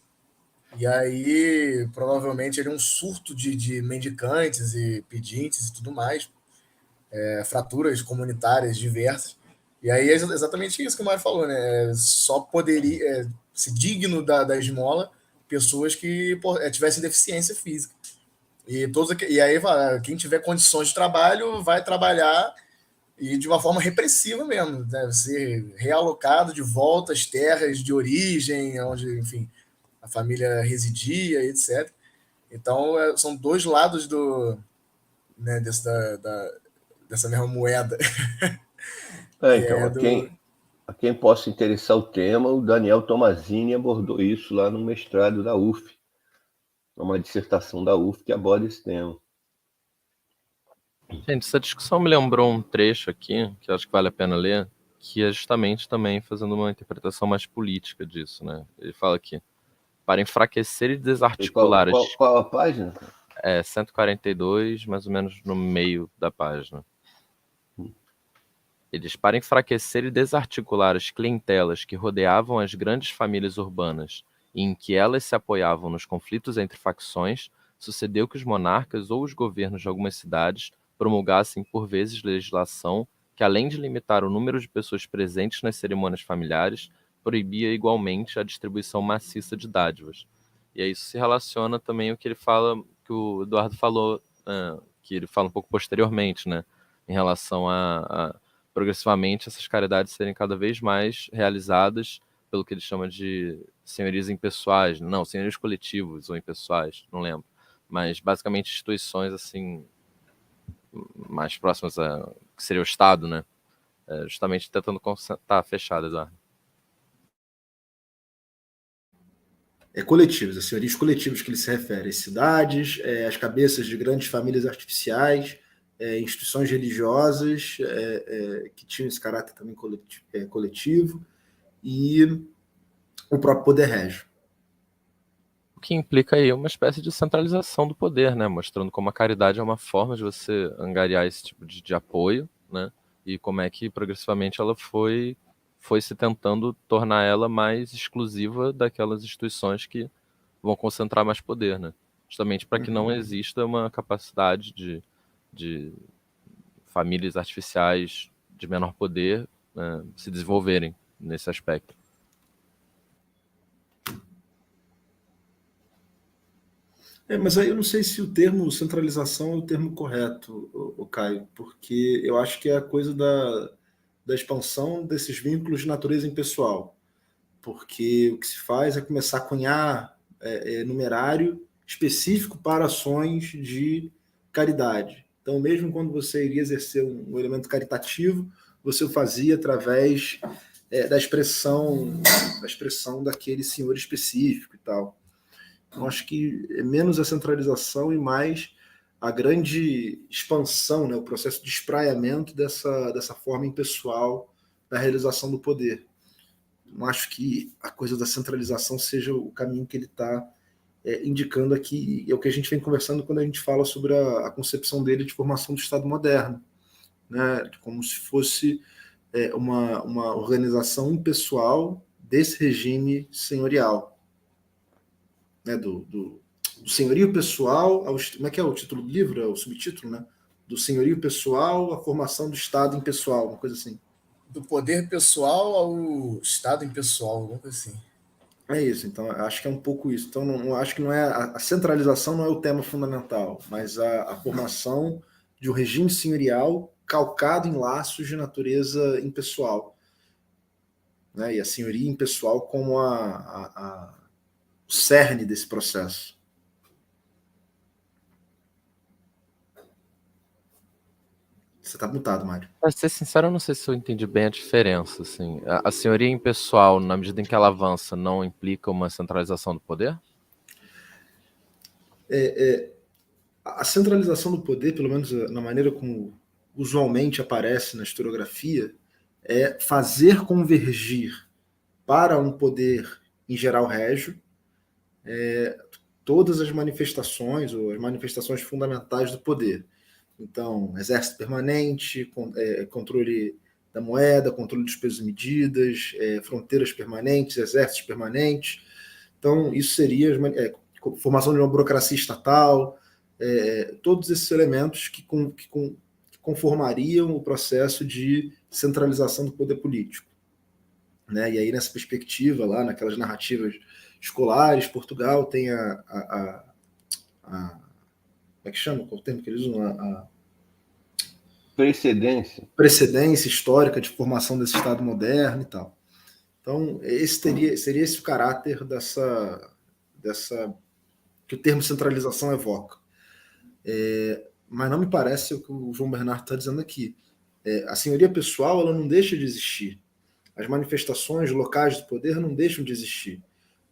S3: E aí, provavelmente, ele é um surto de mendicantes e pedintes e tudo mais, fraturas comunitárias diversas. E aí é exatamente isso que o Mário falou, né? Só poderia se digno da esmola pessoas que tivessem deficiência física. E aí quem tiver condições de trabalho vai trabalhar e de uma forma repressiva mesmo, deve ser realocado de volta às terras de origem, onde, enfim, a família residia, etc. Então, são dois lados né, dessa mesma moeda. Que
S2: Então,
S3: é do...
S2: a quem possa interessar o tema, o Daniel Tomazini abordou isso lá no mestrado da UF, uma dissertação da UF que aborda esse tema.
S4: Gente, essa discussão me lembrou um trecho aqui, que eu acho que vale a pena ler, que é justamente também fazendo uma interpretação mais política disso, né? Ele fala aqui, para enfraquecer e
S2: E
S4: desarticular as...
S2: qual a página?
S4: 142, mais ou menos no meio da página. Eles, para enfraquecer e desarticular as clientelas que rodeavam as grandes famílias urbanas e em que elas se apoiavam nos conflitos entre facções, sucedeu que os monarcas ou os governos de algumas cidades promulgassem por vezes legislação que, além de limitar o número de pessoas presentes nas cerimônias familiares, proibia igualmente a distribuição maciça de dádivas. E aí isso se relaciona também ao que ele fala, que o Eduardo falou, que ele fala um pouco posteriormente, né, em relação a progressivamente essas caridades serem cada vez mais realizadas pelo que ele chama de senhorios impessoais, não, senhorios coletivos ou impessoais, não lembro, mas basicamente instituições assim mais próximas a que seria o Estado, né? Justamente tentando tá fechado, Eduardo.
S1: Coletivos, as senhorios coletivos que ele se refere, as cidades, as cabeças de grandes famílias artificiais, instituições religiosas que tinham esse caráter também coletivo e o próprio poder régio.
S4: O que implica aí uma espécie de centralização do poder, né? Mostrando como a caridade é uma forma de você angariar esse tipo de apoio, né? E como é que progressivamente ela foi se tentando tornar ela mais exclusiva daquelas instituições que vão concentrar mais poder, né? Justamente para que não exista uma capacidade de famílias artificiais de menor poder, né, se desenvolverem nesse aspecto.
S1: Mas aí eu não sei se o termo centralização é o termo correto, o Caio, porque eu acho que é a coisa da expansão desses vínculos de natureza impessoal. Porque o que se faz é começar a cunhar numerário específico para ações de caridade. Então, mesmo quando você iria exercer um elemento caritativo, você o fazia através da expressão daquele senhor específico e tal. Então, acho que é menos a centralização e mais a grande expansão, né, o processo de espraiamento dessa forma impessoal da realização do poder. Não acho que a coisa da centralização seja o caminho que ele está indicando aqui, é o que a gente vem conversando quando a gente fala sobre a concepção dele de formação do Estado moderno, né? Como se fosse uma organização impessoal desse regime senhorial, né? Do senhorio pessoal, como é que é o título do livro? É o subtítulo, né? Do senhorio pessoal à formação do Estado impessoal, uma coisa assim.
S3: Do poder pessoal ao Estado impessoal, alguma coisa assim.
S1: É isso, então acho que é um pouco isso. Então, não acho que não é a centralização não é o tema fundamental, mas a formação de um regime senhorial calcado em laços de natureza impessoal, né? E a senhoria impessoal como o cerne desse processo. Você está mutado, Mário.
S4: Para ser sincero, eu não sei se eu entendi bem a diferença. Assim. A senhoria impessoal, na medida em que ela avança, não implica uma centralização do poder?
S1: A centralização do poder, pelo menos na maneira como usualmente aparece na historiografia, é fazer convergir para um poder em geral régio todas as manifestações ou as manifestações fundamentais do poder. Então, exército permanente, controle da moeda, controle dos pesos e medidas, fronteiras permanentes, exércitos permanentes. Então, isso seria formação de uma burocracia estatal, todos esses elementos que conformariam o processo de centralização do poder político. Né? E aí, nessa perspectiva, lá naquelas narrativas escolares, Portugal tem a é que chama? Qual o termo que eles usam? A
S2: precedência
S1: histórica de formação desse Estado moderno e tal. Então, seria esse o caráter dessa que o termo centralização evoca. Mas não me parece o que o João Bernardo está dizendo aqui. A senhoria pessoal ela não deixa de existir. As manifestações locais do poder não deixam de existir.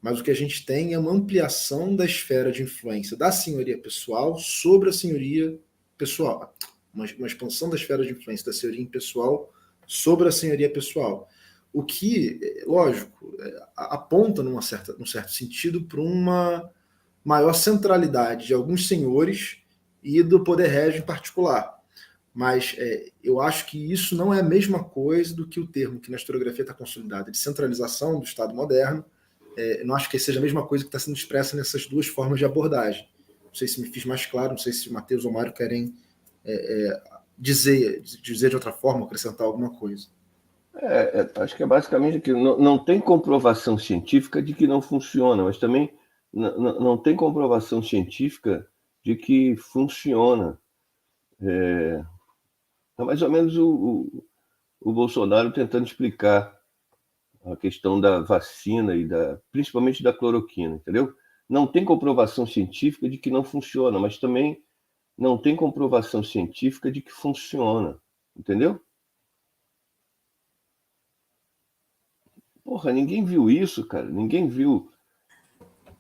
S1: Mas o que a gente tem é uma ampliação da esfera de influência da senhoria pessoal sobre a senhoria pessoal. Uma expansão da esfera de influência da senhoria impessoal sobre a senhoria pessoal. O que, lógico, aponta num certo sentido para uma maior centralidade de alguns senhores e do poder régio em particular. Mas eu acho que isso não é a mesma coisa do que o termo que na historiografia está consolidado de centralização do Estado moderno. Não acho que seja a mesma coisa que está sendo expressa nessas duas formas de abordagem. Não sei se me fiz mais claro, não sei se o Matheus ou o Mário querem dizer de outra forma, acrescentar alguma coisa.
S2: Acho que é basicamente que não tem comprovação científica de que não funciona, mas também não tem comprovação científica de que funciona. É mais ou menos o Bolsonaro tentando explicar a questão da vacina e principalmente da cloroquina, entendeu? Não tem comprovação científica de que não funciona, mas também não tem comprovação científica de que funciona, entendeu? Porra, ninguém viu isso, cara. Ninguém viu.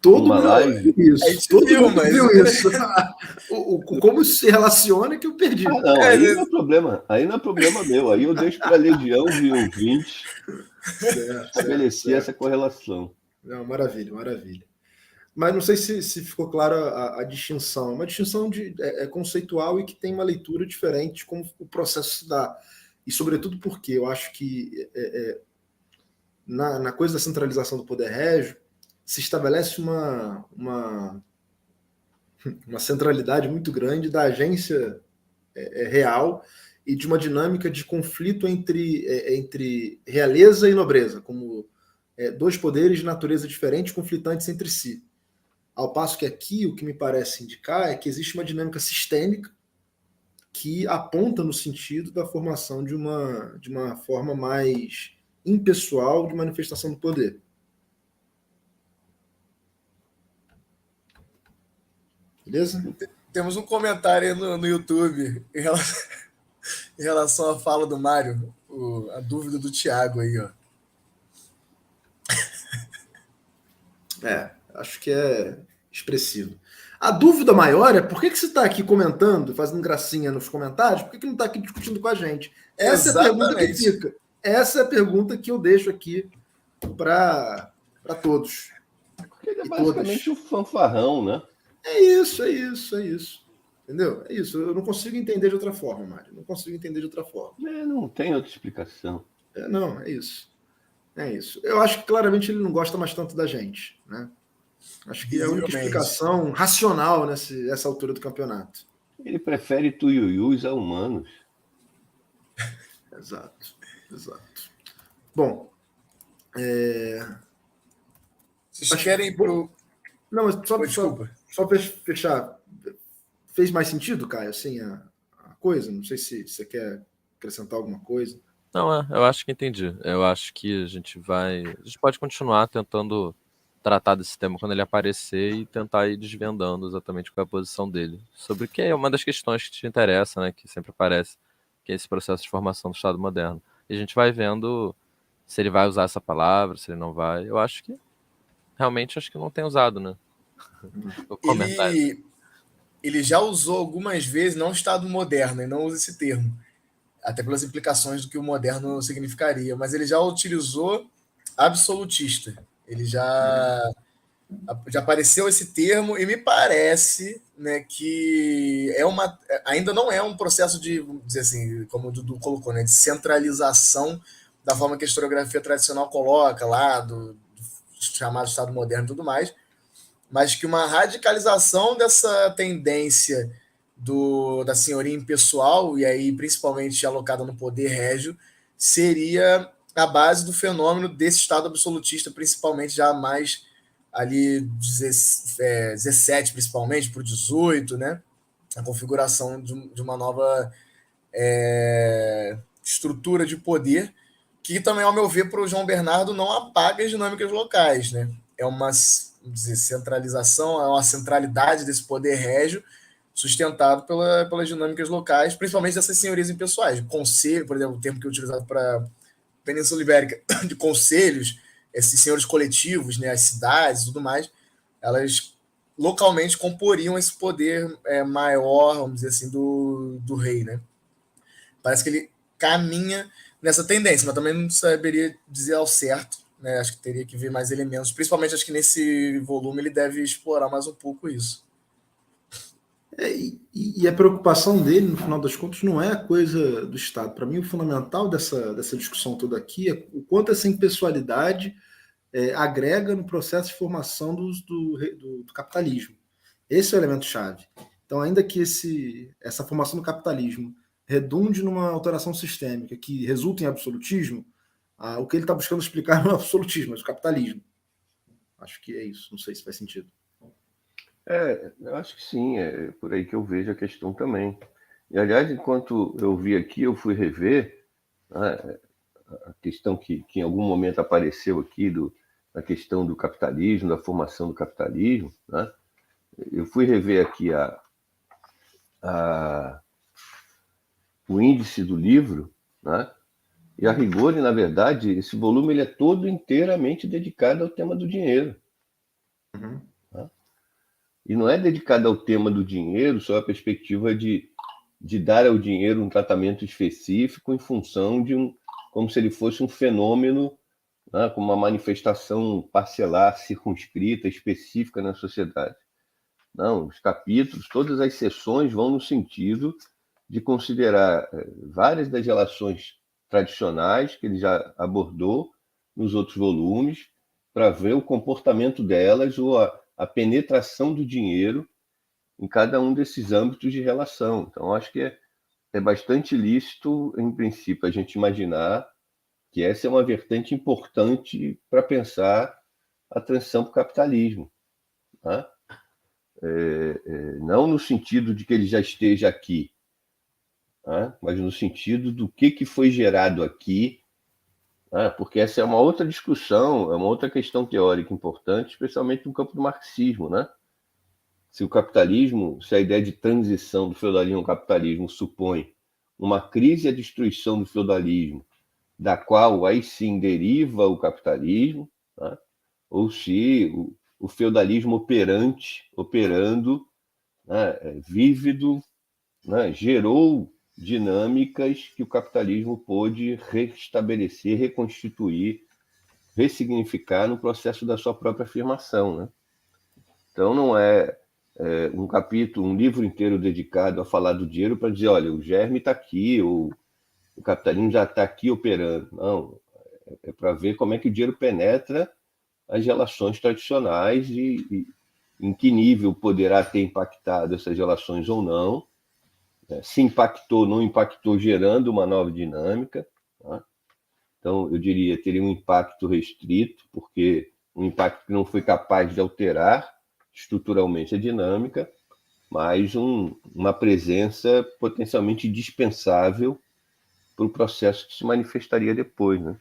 S1: Todo mundo viu isso. Todo mundo viu isso. Como se relaciona que eu perdi.
S2: Não, aí não é problema. Aí não é problema meu. Aí eu deixo para a legião de ouvintes estabelecer essa correlação.
S1: Não, maravilha, maravilha. Mas não sei se ficou clara a distinção. É uma distinção conceitual e que tem uma leitura diferente de como o processo se dá. E, sobretudo, porque eu acho que na coisa da centralização do poder régio se estabelece uma centralidade muito grande da agência real e de uma dinâmica de conflito entre realeza e nobreza, como dois poderes de natureza diferente conflitantes entre si. Ao passo que aqui o que me parece indicar é que existe uma dinâmica sistêmica que aponta no sentido da formação de uma forma mais impessoal de manifestação do poder. Beleza?
S3: Temos um comentário aí no YouTube em relação à fala do Mário, a dúvida do Thiago aí, ó.
S1: Acho que é expressivo. A dúvida maior é por que você está aqui comentando, fazendo gracinha nos comentários, por que não está aqui discutindo com a gente? Essa é a pergunta que fica. Essa é a pergunta que eu deixo aqui para todos.
S2: Porque ele é basicamente um fanfarrão, né?
S1: É isso. Entendeu? É isso. Eu não consigo entender de outra forma, Mário. Não consigo entender de outra forma.
S2: Não tem outra explicação.
S1: Não, é isso. É isso. Eu acho que claramente ele não gosta mais tanto da gente, né? Acho que é a única explicação racional nessa altura do campeonato.
S2: Ele prefere tuiuius a humanos.
S1: Exato. Bom,
S3: vocês querem ir pro...
S1: Não, mas só para fechar, fez mais sentido, Caio, assim, a coisa? Não sei se você quer acrescentar alguma coisa.
S4: Não, eu acho que entendi. Eu acho que a gente pode continuar tentando tratar desse tema quando ele aparecer e tentar ir desvendando exatamente qual é a posição dele. Sobre que é uma das questões que te interessa, né, que sempre aparece, que é esse processo de formação do Estado moderno. E a gente vai vendo se ele vai usar essa palavra, se ele não vai. Eu acho que não tem usado, né? O comentário.
S3: Ele já usou algumas vezes não Estado moderno, e não usa esse termo, até pelas implicações do que o moderno significaria, mas ele já utilizou absolutista. Ele já apareceu esse termo e me parece, né, que ainda não é um processo de, vamos dizer assim, como o Dudu colocou, né, de centralização da forma que a historiografia tradicional coloca lá, do chamado Estado moderno e tudo mais, mas que uma radicalização dessa tendência da senhoria impessoal, e aí principalmente alocada no poder régio, seria a base do fenômeno desse Estado absolutista, principalmente já mais ali 17, principalmente, para o 18, né? a configuração de uma nova estrutura de poder, que também, ao meu ver, para o João Bernardo, não apaga as dinâmicas locais, né? É uma, vamos dizer, centralização, é uma centralidade desse poder régio, sustentado pelas dinâmicas locais, principalmente dessas senhorias impessoais. Conselho, por exemplo, o termo que é utilizado para Península Ibérica, de conselhos, esses senhores coletivos, né, as cidades e tudo mais, elas localmente comporiam esse poder maior, vamos dizer assim, do rei, né? Parece que ele caminha nessa tendência, mas também não saberia dizer ao certo, né? Acho que teria que ver mais elementos, principalmente acho que nesse volume ele deve explorar mais um pouco isso.
S1: E a preocupação dele, no final das contas, não é a coisa do Estado. Para mim, o fundamental dessa discussão toda aqui é o quanto essa impessoalidade agrega no processo de formação do capitalismo. Esse é o elemento-chave. Então, ainda que essa formação do capitalismo redunde numa alteração sistêmica que resulta em absolutismo, o que ele está buscando explicar não é o absolutismo, mas o capitalismo. Acho que é isso. Não sei se faz sentido.
S2: Eu acho que sim, é por aí que eu vejo a questão também. E, aliás, enquanto eu vi aqui, eu fui rever, né, a questão que em algum momento apareceu aqui, da questão do capitalismo, da formação do capitalismo, né? Eu fui rever aqui o índice do livro, né? E a rigor, na verdade, esse volume ele é todo inteiramente dedicado ao tema do dinheiro.
S1: Uhum.
S2: Né? E não é dedicado ao tema do dinheiro só a perspectiva de dar ao dinheiro um tratamento específico em função como se ele fosse um fenômeno, né, como uma manifestação parcelar, circunscrita, específica na sociedade. Não, os capítulos, todas as seções vão no sentido de considerar várias das relações tradicionais que ele já abordou nos outros volumes, para ver o comportamento delas ou a penetração do dinheiro em cada um desses âmbitos de relação. Então, acho que é bastante lícito, em princípio, a gente imaginar que essa é uma vertente importante para pensar a transição para o capitalismo. Né? Não no sentido de que ele já esteja aqui, né? Mas no sentido do que foi gerado aqui, né? Porque essa é uma outra discussão, é uma outra questão teórica importante, especialmente no campo do marxismo. Né? Se a ideia de transição do feudalismo ao capitalismo supõe uma crise e a destruição do feudalismo, da qual aí sim deriva o capitalismo, né? Ou se o feudalismo operando, né, vívido, né, gerou dinâmicas que o capitalismo pôde restabelecer, reconstituir, ressignificar no processo da sua própria afirmação. Né? Então não é um livro inteiro dedicado a falar do dinheiro para dizer, olha, o germe está aqui, ou o capitalismo já está aqui operando. Não, é para ver como é que o dinheiro penetra as relações tradicionais e em que nível poderá ter impactado essas relações ou não, se impactou, não impactou, gerando uma nova dinâmica. Tá? Então, eu diria, teria um impacto restrito, porque um impacto que não foi capaz de alterar estruturalmente a dinâmica, mas uma presença potencialmente dispensável para o processo que se manifestaria depois. Né?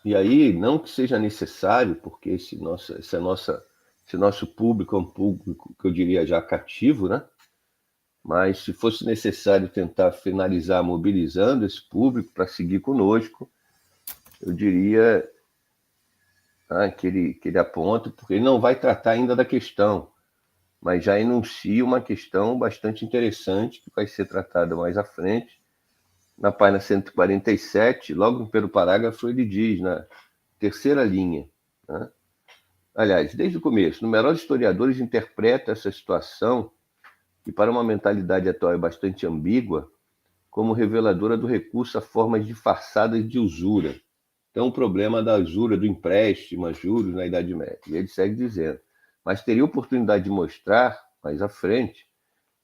S2: E aí, não que seja necessário, porque esse nosso público é um público que eu diria já cativo, né? Mas se fosse necessário tentar finalizar mobilizando esse público para seguir conosco, eu diria que ele aponta, porque ele não vai tratar ainda da questão, mas já enuncia uma questão bastante interessante que vai ser tratada mais à frente. Na página 147, logo no primeiro parágrafo, ele diz, na terceira linha, né? Aliás, desde o começo, numerosos historiadores interpretam essa situação, que para uma mentalidade atual é bastante ambígua, como reveladora do recurso a formas disfarçadas de usura. Então, o problema da usura, do empréstimo a juros na Idade Média. E ele segue dizendo, mas teria oportunidade de mostrar, mais à frente,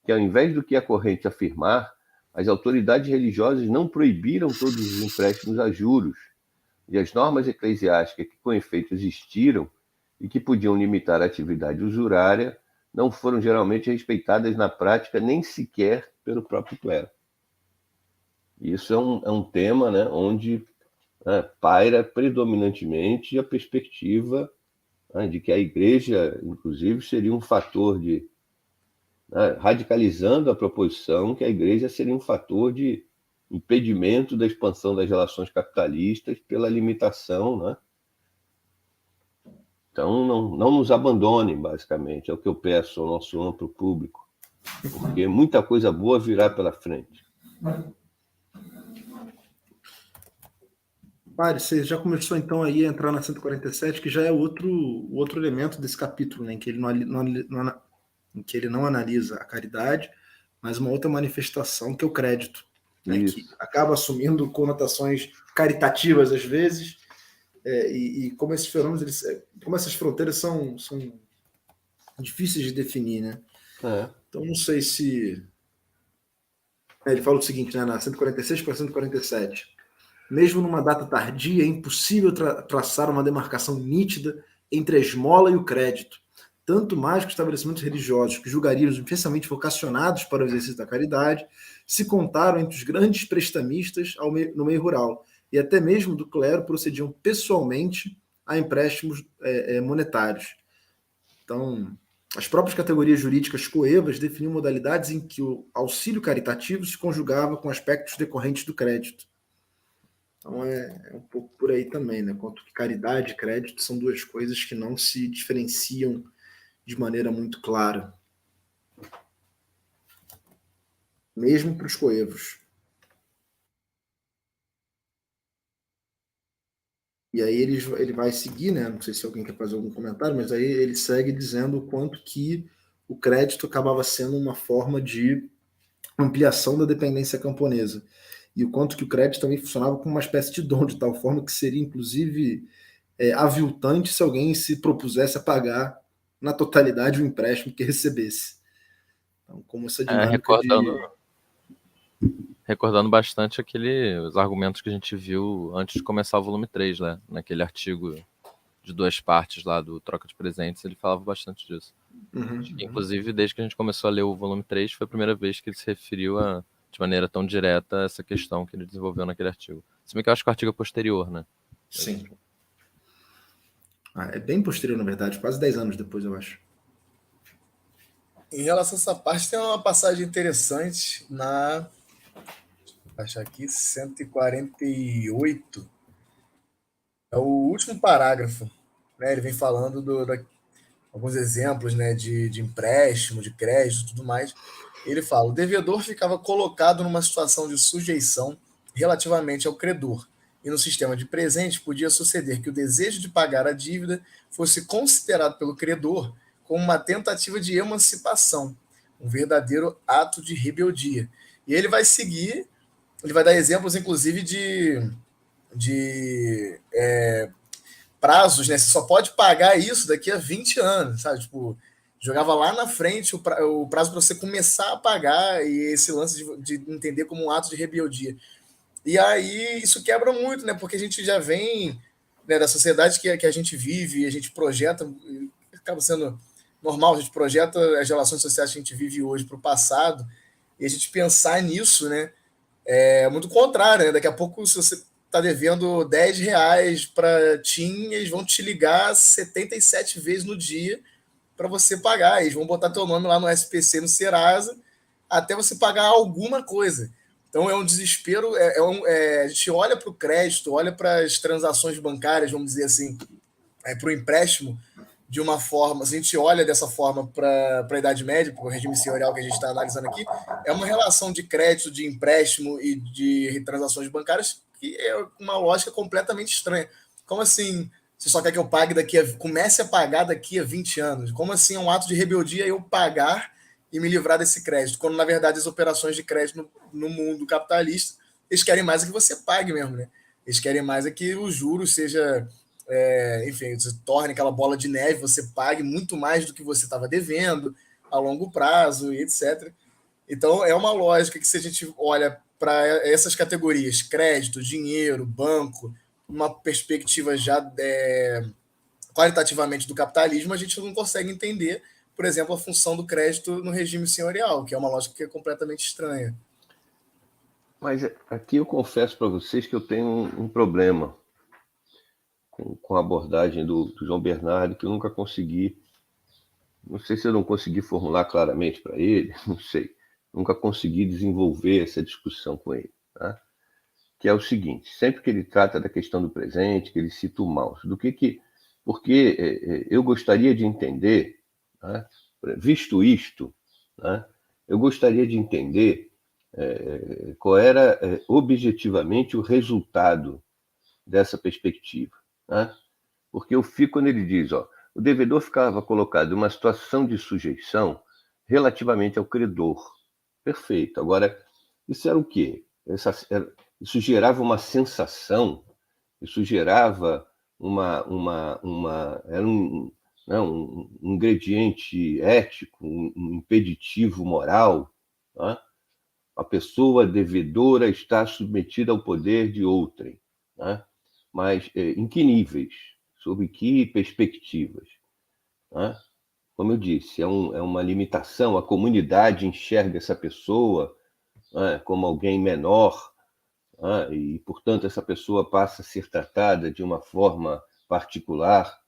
S2: que ao invés do que a corrente afirmar, as autoridades religiosas não proibiram todos os empréstimos a juros, e as normas eclesiásticas que com efeito existiram e que podiam limitar a atividade usurária não foram geralmente respeitadas na prática, nem sequer pelo próprio clero. Isso é um tema, né, onde paira predominantemente a perspectiva de que a igreja, inclusive, seria um fator de... radicalizando a proposição que a igreja seria um fator de impedimento da expansão das relações capitalistas pela limitação, né? Então, não nos abandonem, basicamente, é o que eu peço ao nosso amplo público, porque muita coisa boa virá pela frente.
S1: Padre, você já começou então aí a entrar na 147, que já é outro elemento desse capítulo, né, em que ele não analisa a caridade, mas uma outra manifestação que é o crédito, né, que acaba assumindo conotações caritativas às vezes, e como esses fenômenos, como essas fronteiras são difíceis de definir, né? Então não sei se... Ele fala o seguinte, né, na 146 para 147. Mesmo numa data tardia, é impossível traçar uma demarcação nítida entre a esmola e o crédito, tanto mais que estabelecimentos religiosos que julgariam especialmente vocacionados para o exercício da caridade se contaram entre os grandes prestamistas no meio rural, e até mesmo do clero procediam pessoalmente a empréstimos monetários. Então, as próprias categorias jurídicas coevas definiam modalidades em que o auxílio caritativo se conjugava com aspectos decorrentes do crédito. Então é um pouco por aí também, né? Quanto que caridade e crédito são duas coisas que não se diferenciam de maneira muito clara. Mesmo para os coevos. E aí ele vai seguir, né? Não sei se alguém quer fazer algum comentário, mas aí ele segue dizendo o quanto que o crédito acabava sendo uma forma de ampliação da dependência camponesa. E o quanto que o crédito também funcionava como uma espécie de dom, de tal forma que seria, inclusive, aviltante se alguém se propusesse a pagar na totalidade o empréstimo que recebesse. Então, como essa dinâmica
S4: recordando bastante os argumentos que a gente viu antes de começar o volume 3, né? Naquele artigo de 2 partes lá do Troca de Presentes, ele falava bastante disso. Inclusive, desde que a gente começou a ler o volume 3, foi a primeira vez que ele se referiu de maneira tão direta a essa questão que ele desenvolveu naquele artigo. Se bem que eu acho que o artigo é posterior, né?
S1: Sim. É bem posterior, na verdade, quase 10 anos depois, eu acho.
S3: Em relação a essa parte, tem uma passagem interessante na... Deixa eu achar aqui, 148. É o último parágrafo. Né? Ele vem falando alguns exemplos, né, de empréstimo, de crédito e tudo mais. Ele fala: o devedor ficava colocado numa situação de sujeição relativamente ao credor, e no sistema de presente podia suceder que o desejo de pagar a dívida fosse considerado pelo credor como uma tentativa de emancipação, um verdadeiro ato de rebeldia. E ele vai seguir, ele vai dar exemplos, inclusive, de prazos, né? Você só pode pagar isso daqui a 20 anos, sabe? Tipo, jogava lá na frente o prazo para você começar a pagar, e esse lance de entender como um ato de rebeldia. E aí isso quebra muito, né? Porque a gente já vem, né, da sociedade que a gente vive, a gente projeta, acaba sendo normal, a gente projeta as relações sociais que a gente vive hoje para o passado, e a gente pensar nisso, né? É muito contrário, né? Daqui a pouco, se você está devendo R$10 para TIM, eles vão te ligar 77 vezes no dia para você pagar. Eles vão botar teu nome lá no SPC, no Serasa, até você pagar alguma coisa. Então é um desespero. A gente olha para o crédito, olha para as transações bancárias, vamos dizer assim, para o empréstimo, de uma forma, se a gente olha dessa forma para a Idade Média, para o regime senhorial que a gente está analisando aqui, é uma relação de crédito, de empréstimo e de transações bancárias que é uma lógica completamente estranha. Como assim você só quer que eu pague comece a pagar daqui a 20 anos? Como assim é um ato de rebeldia eu pagar e me livrar desse crédito? Quando, na verdade, as operações de crédito no mundo capitalista, eles querem mais é que você pague mesmo, né? Eles querem mais é que o juros seja... enfim, se torne aquela bola de neve, você pague muito mais do que você estava devendo a longo prazo e etc. Então, é uma lógica que, se a gente olha para essas categorias, crédito, dinheiro, banco, uma perspectiva já qualitativamente do capitalismo, a gente não consegue entender, por exemplo, a função do crédito no regime senhorial, que é uma lógica que é completamente estranha.
S2: Mas aqui eu confesso para vocês que eu tenho um problema com a abordagem do João Bernardo, que eu nunca consegui, não sei se eu não consegui formular claramente para ele, não sei, nunca consegui desenvolver essa discussão com ele, tá? Que é o seguinte, sempre que ele trata da questão do presente, que ele cita o mouse, porque eu gostaria de entender, tá? Visto isto, tá? Eu gostaria de entender qual era objetivamente o resultado dessa perspectiva, tá? Porque eu fico quando ele diz, o devedor ficava colocado em uma situação de sujeição relativamente ao credor. Perfeito. Agora, isso era o quê? Isso gerava uma sensação, isso gerava era um ingrediente ético, um impeditivo moral, tá? A pessoa devedora está submetida ao poder de outrem, tá? Mas em que níveis? Sob que perspectivas? Tá? Como eu disse, é uma limitação, a comunidade enxerga essa pessoa, né, como alguém menor, né, e, portanto, essa pessoa passa a ser tratada de uma forma particular.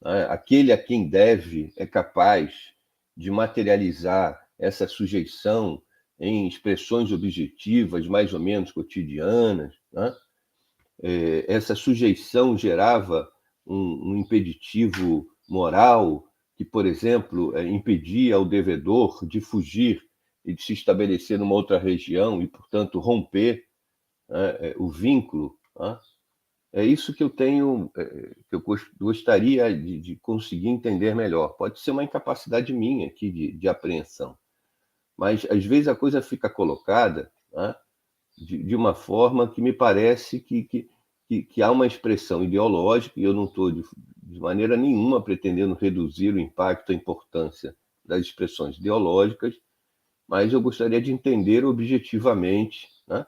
S2: Né? Aquele a quem deve é capaz de materializar essa sujeição em expressões objetivas, mais ou menos cotidianas. Né? Essa sujeição gerava um impeditivo moral que, por exemplo, impedia ao devedor de fugir e de se estabelecer numa outra região e, portanto, romper o vínculo. Né? É isso que eu tenho, que eu gostaria de conseguir entender melhor. Pode ser uma incapacidade minha aqui de apreensão, mas às vezes a coisa fica colocada, né, de uma forma que me parece que há uma expressão ideológica, e eu não estou de maneira nenhuma pretendendo reduzir o impacto, a importância das expressões ideológicas, mas eu gostaria de entender objetivamente, né,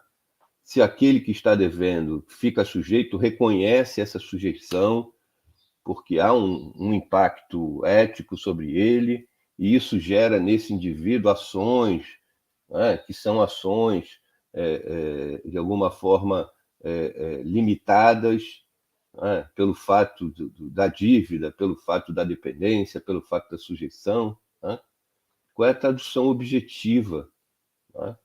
S2: se aquele que está devendo fica sujeito, reconhece essa sujeição, porque há um impacto ético sobre ele, e isso gera nesse indivíduo ações, né, que são ações, de alguma forma, limitadas, né, pelo fato da dívida, pelo fato da dependência, pelo fato da sujeição. Né? Qual é a tradução objetiva? Né?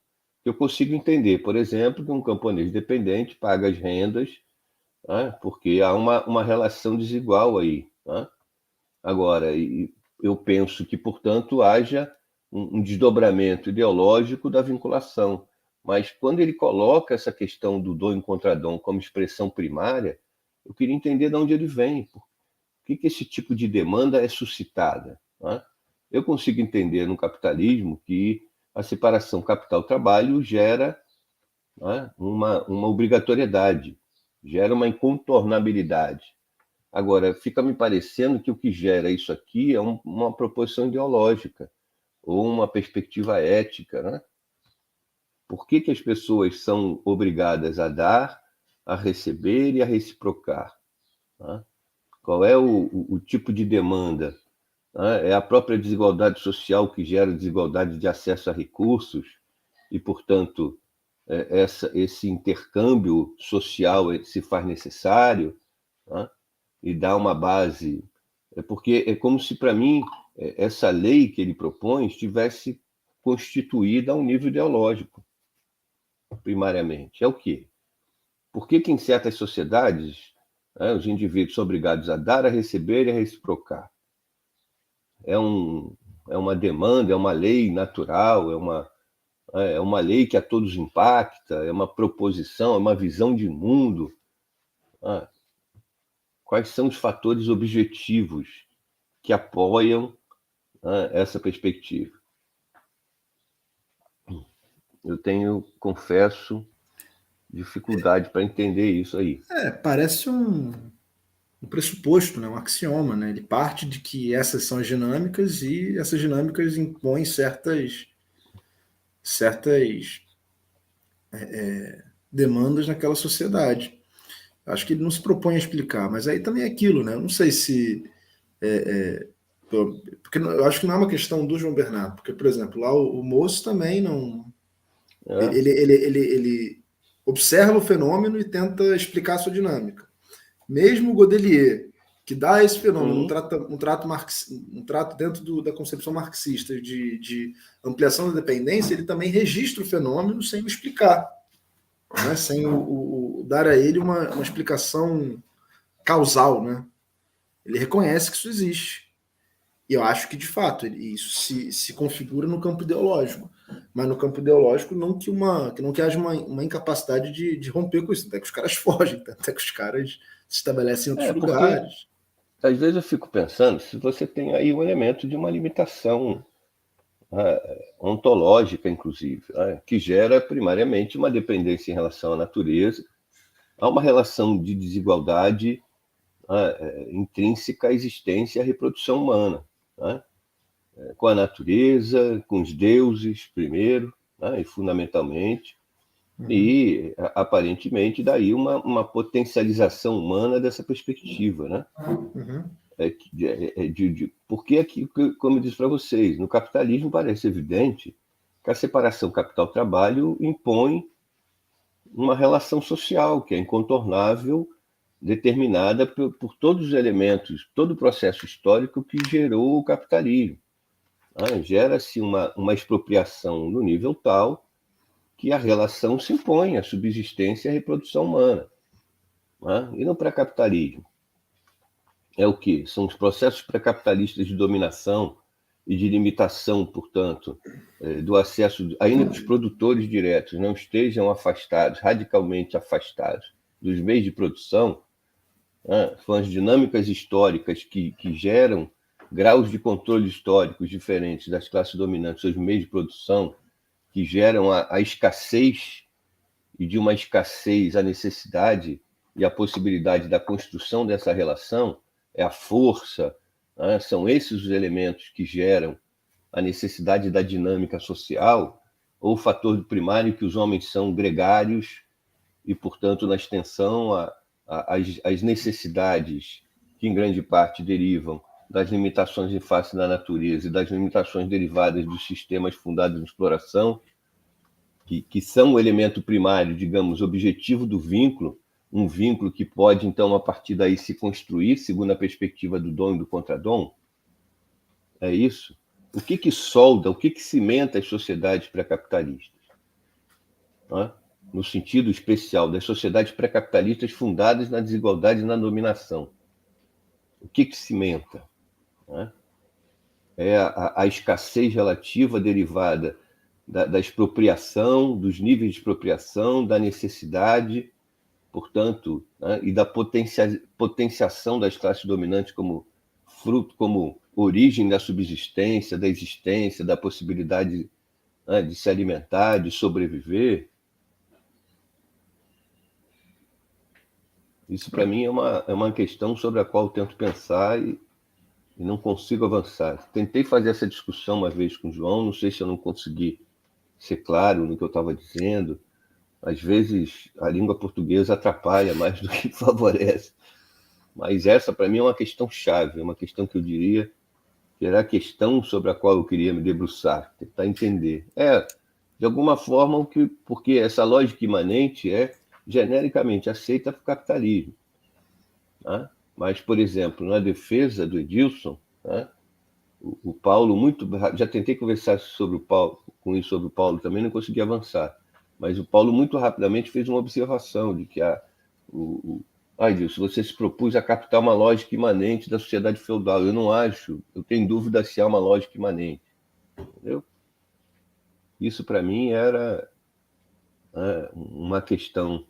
S2: Eu consigo entender, por exemplo, que um camponês dependente paga as rendas, né, porque há uma relação desigual aí. Né? Agora, eu penso que, portanto, haja um desdobramento ideológico da vinculação. Mas quando ele coloca essa questão do dom em contradom como expressão primária, eu queria entender de onde ele vem, por que esse tipo de demanda é suscitada. Né? Eu consigo entender no capitalismo que a separação capital-trabalho gera, né, uma obrigatoriedade, gera uma incontornabilidade. Agora, fica me parecendo que o que gera isso aqui é uma proposição ideológica ou uma perspectiva ética, né? Por que as pessoas são obrigadas a dar, a receber e a reciprocar? Né? Qual é o tipo de demanda? Né? É a própria desigualdade social que gera desigualdade de acesso a recursos e, portanto, esse intercâmbio social se faz necessário, né? E dá uma base. Porque é como se, para mim, essa lei que ele propõe estivesse constituída a um nível ideológico, primariamente. É o quê? Por que em certas sociedades, né, os indivíduos são obrigados a dar, a receber e a reciprocar? É uma demanda, é uma lei natural, é uma lei que a todos impacta, é uma proposição, é uma visão de mundo. Ah, quais são os fatores objetivos que apoiam, né, essa perspectiva? Eu tenho, confesso, dificuldade para entender isso aí.
S1: Parece um pressuposto, né? Um axioma. Né? Ele parte de que essas são as dinâmicas e essas dinâmicas impõem certas demandas naquela sociedade. Acho que ele não se propõe a explicar, mas aí também é aquilo, né? Eu não sei se Porque eu acho que não é uma questão do João Bernardo, porque, por exemplo, lá o moço também não. Ele observa o fenômeno e tenta explicar a sua dinâmica. Mesmo o Godelier, que dá a esse fenômeno um trato dentro da concepção marxista de ampliação da dependência, ele também registra o fenômeno sem o explicar, né? Sem dar a ele uma explicação causal, né? Ele reconhece que isso existe. E eu acho que, de fato, isso se configura no campo ideológico. Mas no campo ideológico, não que haja uma incapacidade de romper com isso. Até que os caras fogem, até que os caras se estabelecem em outros lugares.
S2: Às vezes eu fico pensando se você tem aí um elemento de uma limitação ontológica, inclusive, que gera primariamente uma dependência em relação à natureza, há uma relação de desigualdade intrínseca à existência e à reprodução humana, com a natureza, com os deuses, primeiro, e fundamentalmente, e aparentemente daí uma potencialização humana dessa perspectiva, né? Porque aqui, como eu disse para vocês, no capitalismo parece evidente que a separação capital-trabalho impõe uma relação social que é incontornável, determinada por todos os elementos, todo o processo histórico que gerou o capitalismo. Gera-se uma expropriação no nível tal que a relação se impõe à subsistência e à reprodução humana. E no pré-capitalismo é o quê? São os processos pré-capitalistas de dominação e de limitação, portanto, do acesso, ainda que os produtores diretos não estejam afastados, radicalmente afastados dos meios de produção, são as dinâmicas históricas que geram graus de controle históricos diferentes das classes dominantes, seus meios de produção, que geram a escassez, e de uma escassez a necessidade e a possibilidade da construção dessa relação, é a força, são esses os elementos que geram a necessidade da dinâmica social, ou o fator primário que os homens são gregários e, portanto, na extensão, as necessidades que, em grande parte, derivam das limitações em face da natureza e das limitações derivadas dos sistemas fundados em exploração, que são o elemento primário, digamos, objetivo do vínculo, um vínculo que pode, então, a partir daí se construir, segundo a perspectiva do dom e do contradom? É isso? O que solda, o que cimenta as sociedades pré-capitalistas? No sentido especial das sociedades pré-capitalistas fundadas na desigualdade e na dominação. O que cimenta? É a escassez relativa derivada da expropriação, dos níveis de expropriação, da necessidade, portanto, e da potenciação das classes dominantes como fruto, como origem da subsistência, da existência, da possibilidade de se alimentar, de sobreviver. Isso, para mim, é uma questão sobre a qual eu tento pensar e não consigo avançar. Tentei fazer essa discussão uma vez com o João, não sei se eu não consegui ser claro no que eu estava dizendo. Às vezes, a língua portuguesa atrapalha mais do que favorece. Mas essa, para mim, é uma questão chave, é uma questão que eu diria que era a questão sobre a qual eu queria me debruçar, tentar entender. De alguma forma, porque essa lógica imanente é genericamente aceita pelo capitalismo. Mas, por exemplo, na defesa do Edilson, o Paulo, já tentei conversar sobre o Paulo também, não consegui avançar. Mas o Paulo muito rapidamente fez uma observação de que Edilson, você se propôs a captar uma lógica imanente da sociedade feudal. Eu não acho, eu tenho dúvida se há uma lógica imanente. Entendeu? Isso, para mim, era uma questão.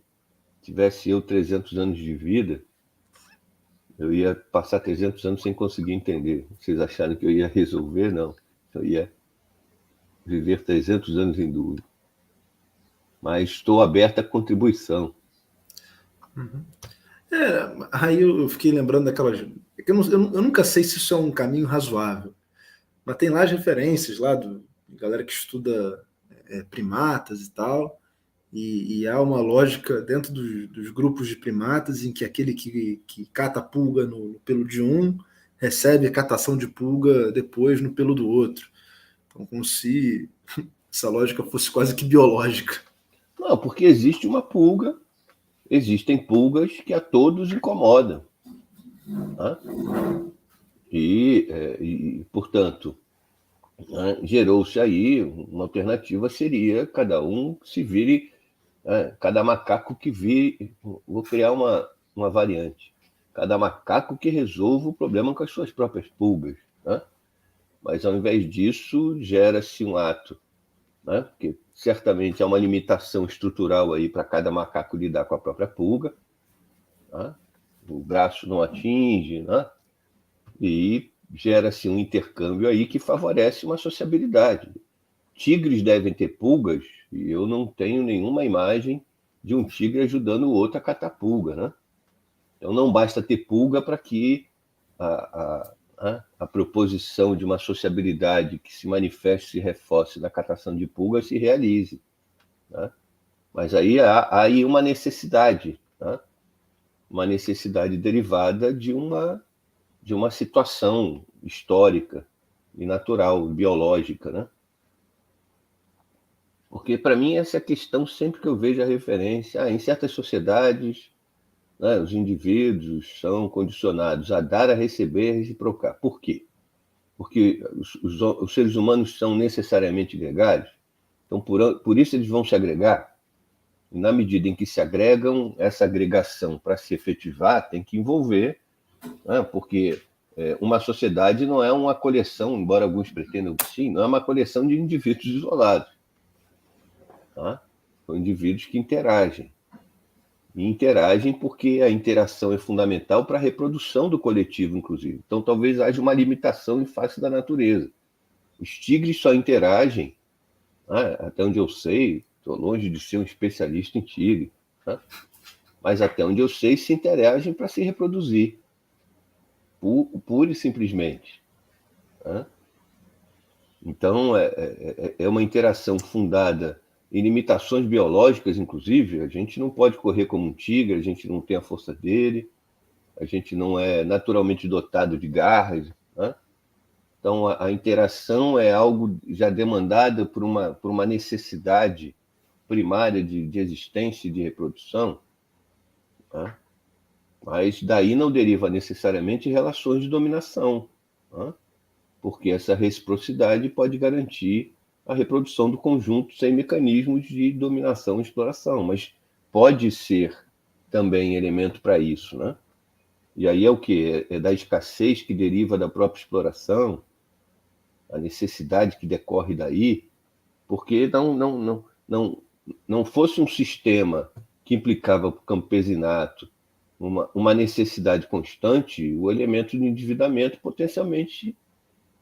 S2: Tivesse eu 300 anos de vida, eu ia passar 300 anos sem conseguir entender. Vocês acharam que eu ia resolver? Não. Eu ia viver 300 anos em dúvida. Mas estou aberto à contribuição.
S1: Aí eu fiquei lembrando daquelas... Eu nunca sei se isso é um caminho razoável, mas tem lá as referências lá do galera que estuda primatas e tal, e há uma lógica dentro dos grupos de primatas em que aquele que cata a pulga no pelo de um recebe catação de pulga depois no pelo do outro. Então, como se essa lógica fosse quase que biológica.
S2: Não, porque existe uma pulga, existem pulgas que a todos incomodam. Né? E, portanto, né, gerou-se aí uma alternativa, seria cada um se vire, cada macaco que vire, vou criar uma variante, cada macaco que resolva o problema com as suas próprias pulgas. Né? Mas, ao invés disso, gera-se um ato, né? Porque certamente há uma limitação estrutural aí para cada macaco lidar com a própria pulga. Né? O braço não atinge, né? E gera-se um intercâmbio aí que favorece uma sociabilidade. Tigres devem ter pulgas, e eu não tenho nenhuma imagem de um tigre ajudando o outro a catar pulga. Né? Então não basta ter pulga para que a proposição de uma sociabilidade que se manifeste e reforce na catação de pulgas se realize. Né? Mas aí há aí uma necessidade, né? Uma necessidade derivada de uma situação histórica e natural, biológica. Né? Porque, para mim, essa é a questão sempre que eu vejo a referência. Em certas sociedades, né, os indivíduos são condicionados a dar, a receber, a reciprocar. Por quê? Porque os seres humanos são necessariamente gregários, então por isso eles vão se agregar. E na medida em que se agregam, essa agregação, para se efetivar, tem que envolver, né, porque uma sociedade não é uma coleção, embora alguns pretendam que sim, não é uma coleção de indivíduos isolados. Tá? São indivíduos que interagem. E interagem porque a interação é fundamental para a reprodução do coletivo, inclusive. Então, talvez haja uma limitação em face da natureza. Os tigres só interagem, né, até onde eu sei, estou longe de ser um especialista em tigre, né, mas até onde eu sei, se interagem para se reproduzir, pura e simplesmente. Né? Então, é uma interação fundada em limitações biológicas, inclusive. A gente não pode correr como um tigre, a gente não tem a força dele, a gente não é naturalmente dotado de garras. Né? Então, a interação é algo já demandado por uma necessidade primária de existência e de reprodução. Né? Mas daí não deriva necessariamente relações de dominação, né? Porque essa reciprocidade pode garantir a reprodução do conjunto sem mecanismos de dominação e exploração, mas pode ser também elemento para isso. Né? E aí é o quê? É da escassez que deriva da própria exploração, a necessidade que decorre daí, porque não fosse um sistema que implicava para o campesinato uma necessidade constante, o elemento de endividamento potencialmente,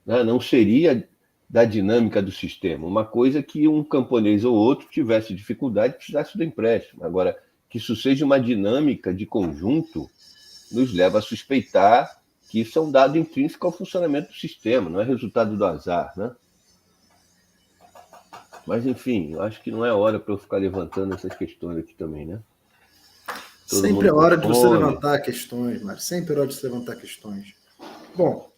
S2: né, não seria da dinâmica do sistema. Uma coisa que um camponês ou outro tivesse dificuldade e precisasse do empréstimo. Agora, que isso seja uma dinâmica de conjunto nos leva a suspeitar que isso é um dado intrínseco ao funcionamento do sistema, não é resultado do azar. Né? Mas, enfim, eu acho que não é hora para eu ficar levantando essas questões aqui também, né?
S1: Sempre é hora de você levantar questões, Mário. Sempre é hora de você levantar questões. Bom,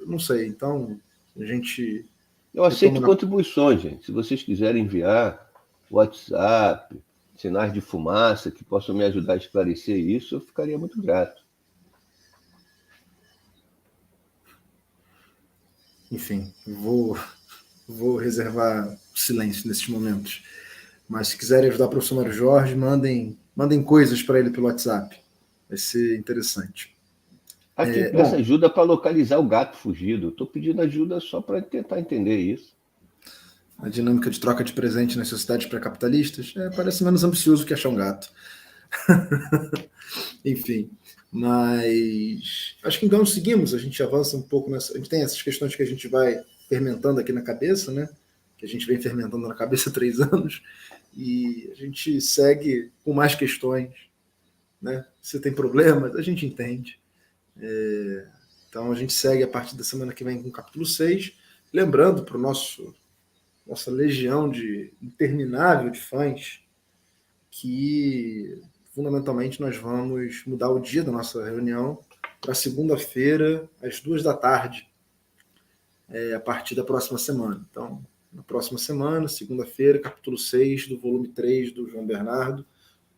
S1: não sei, então a gente...
S2: Eu aceito contribuições, gente. Se vocês quiserem enviar WhatsApp, sinais de fumaça que possam me ajudar a esclarecer isso, eu ficaria muito grato.
S1: Enfim, vou reservar silêncio nesses momentos. Mas se quiserem ajudar o professor Mário Jorge, mandem coisas para ele pelo WhatsApp. Vai ser interessante.
S2: Há quem peça ajuda para localizar o gato fugido. Estou pedindo ajuda só para tentar entender isso.
S1: A dinâmica de troca de presente nas sociedades pré-capitalistas parece menos ambicioso que achar um gato. Enfim, mas acho que então seguimos, a gente avança um pouco nessa. A gente tem essas questões que a gente vai fermentando aqui na cabeça, né? Que a gente vem fermentando na cabeça há 3 anos, e a gente segue com mais questões, né? Se tem problemas, a gente entende. Então a gente segue a partir da semana que vem com o capítulo 6, lembrando para nossa legião interminável de fãs que fundamentalmente nós vamos mudar o dia da nossa reunião para segunda-feira, às 14h, a partir da próxima semana. Então, na próxima semana, segunda-feira, capítulo 6 do volume 3 do João Bernardo,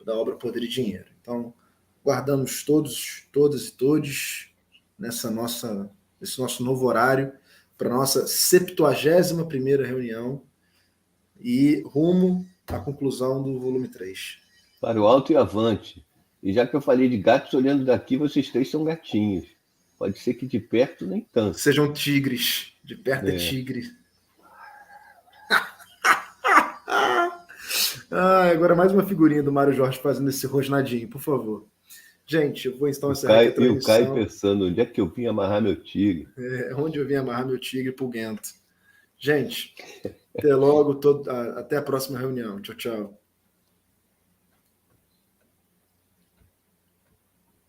S1: da obra Poder e Dinheiro. Então, guardamos todas e todos nesse nosso novo horário para a nossa 71ª reunião e rumo à conclusão do volume 3.
S2: Para o alto e avante. E já que eu falei de gatos olhando daqui, vocês 3 são gatinhos. Pode ser que de perto nem tanto.
S1: Sejam tigres. De perto é tigre. Agora mais uma figurinha do Mário Jorge fazendo esse rosnadinho, por favor. Gente, eu vou então encerrar aqui a transmissão.
S2: E o Caio pensando, onde é que eu vim amarrar meu tigre?
S1: Onde eu vim amarrar meu tigre pulguento. Gente, até logo, até a próxima reunião. Tchau, tchau.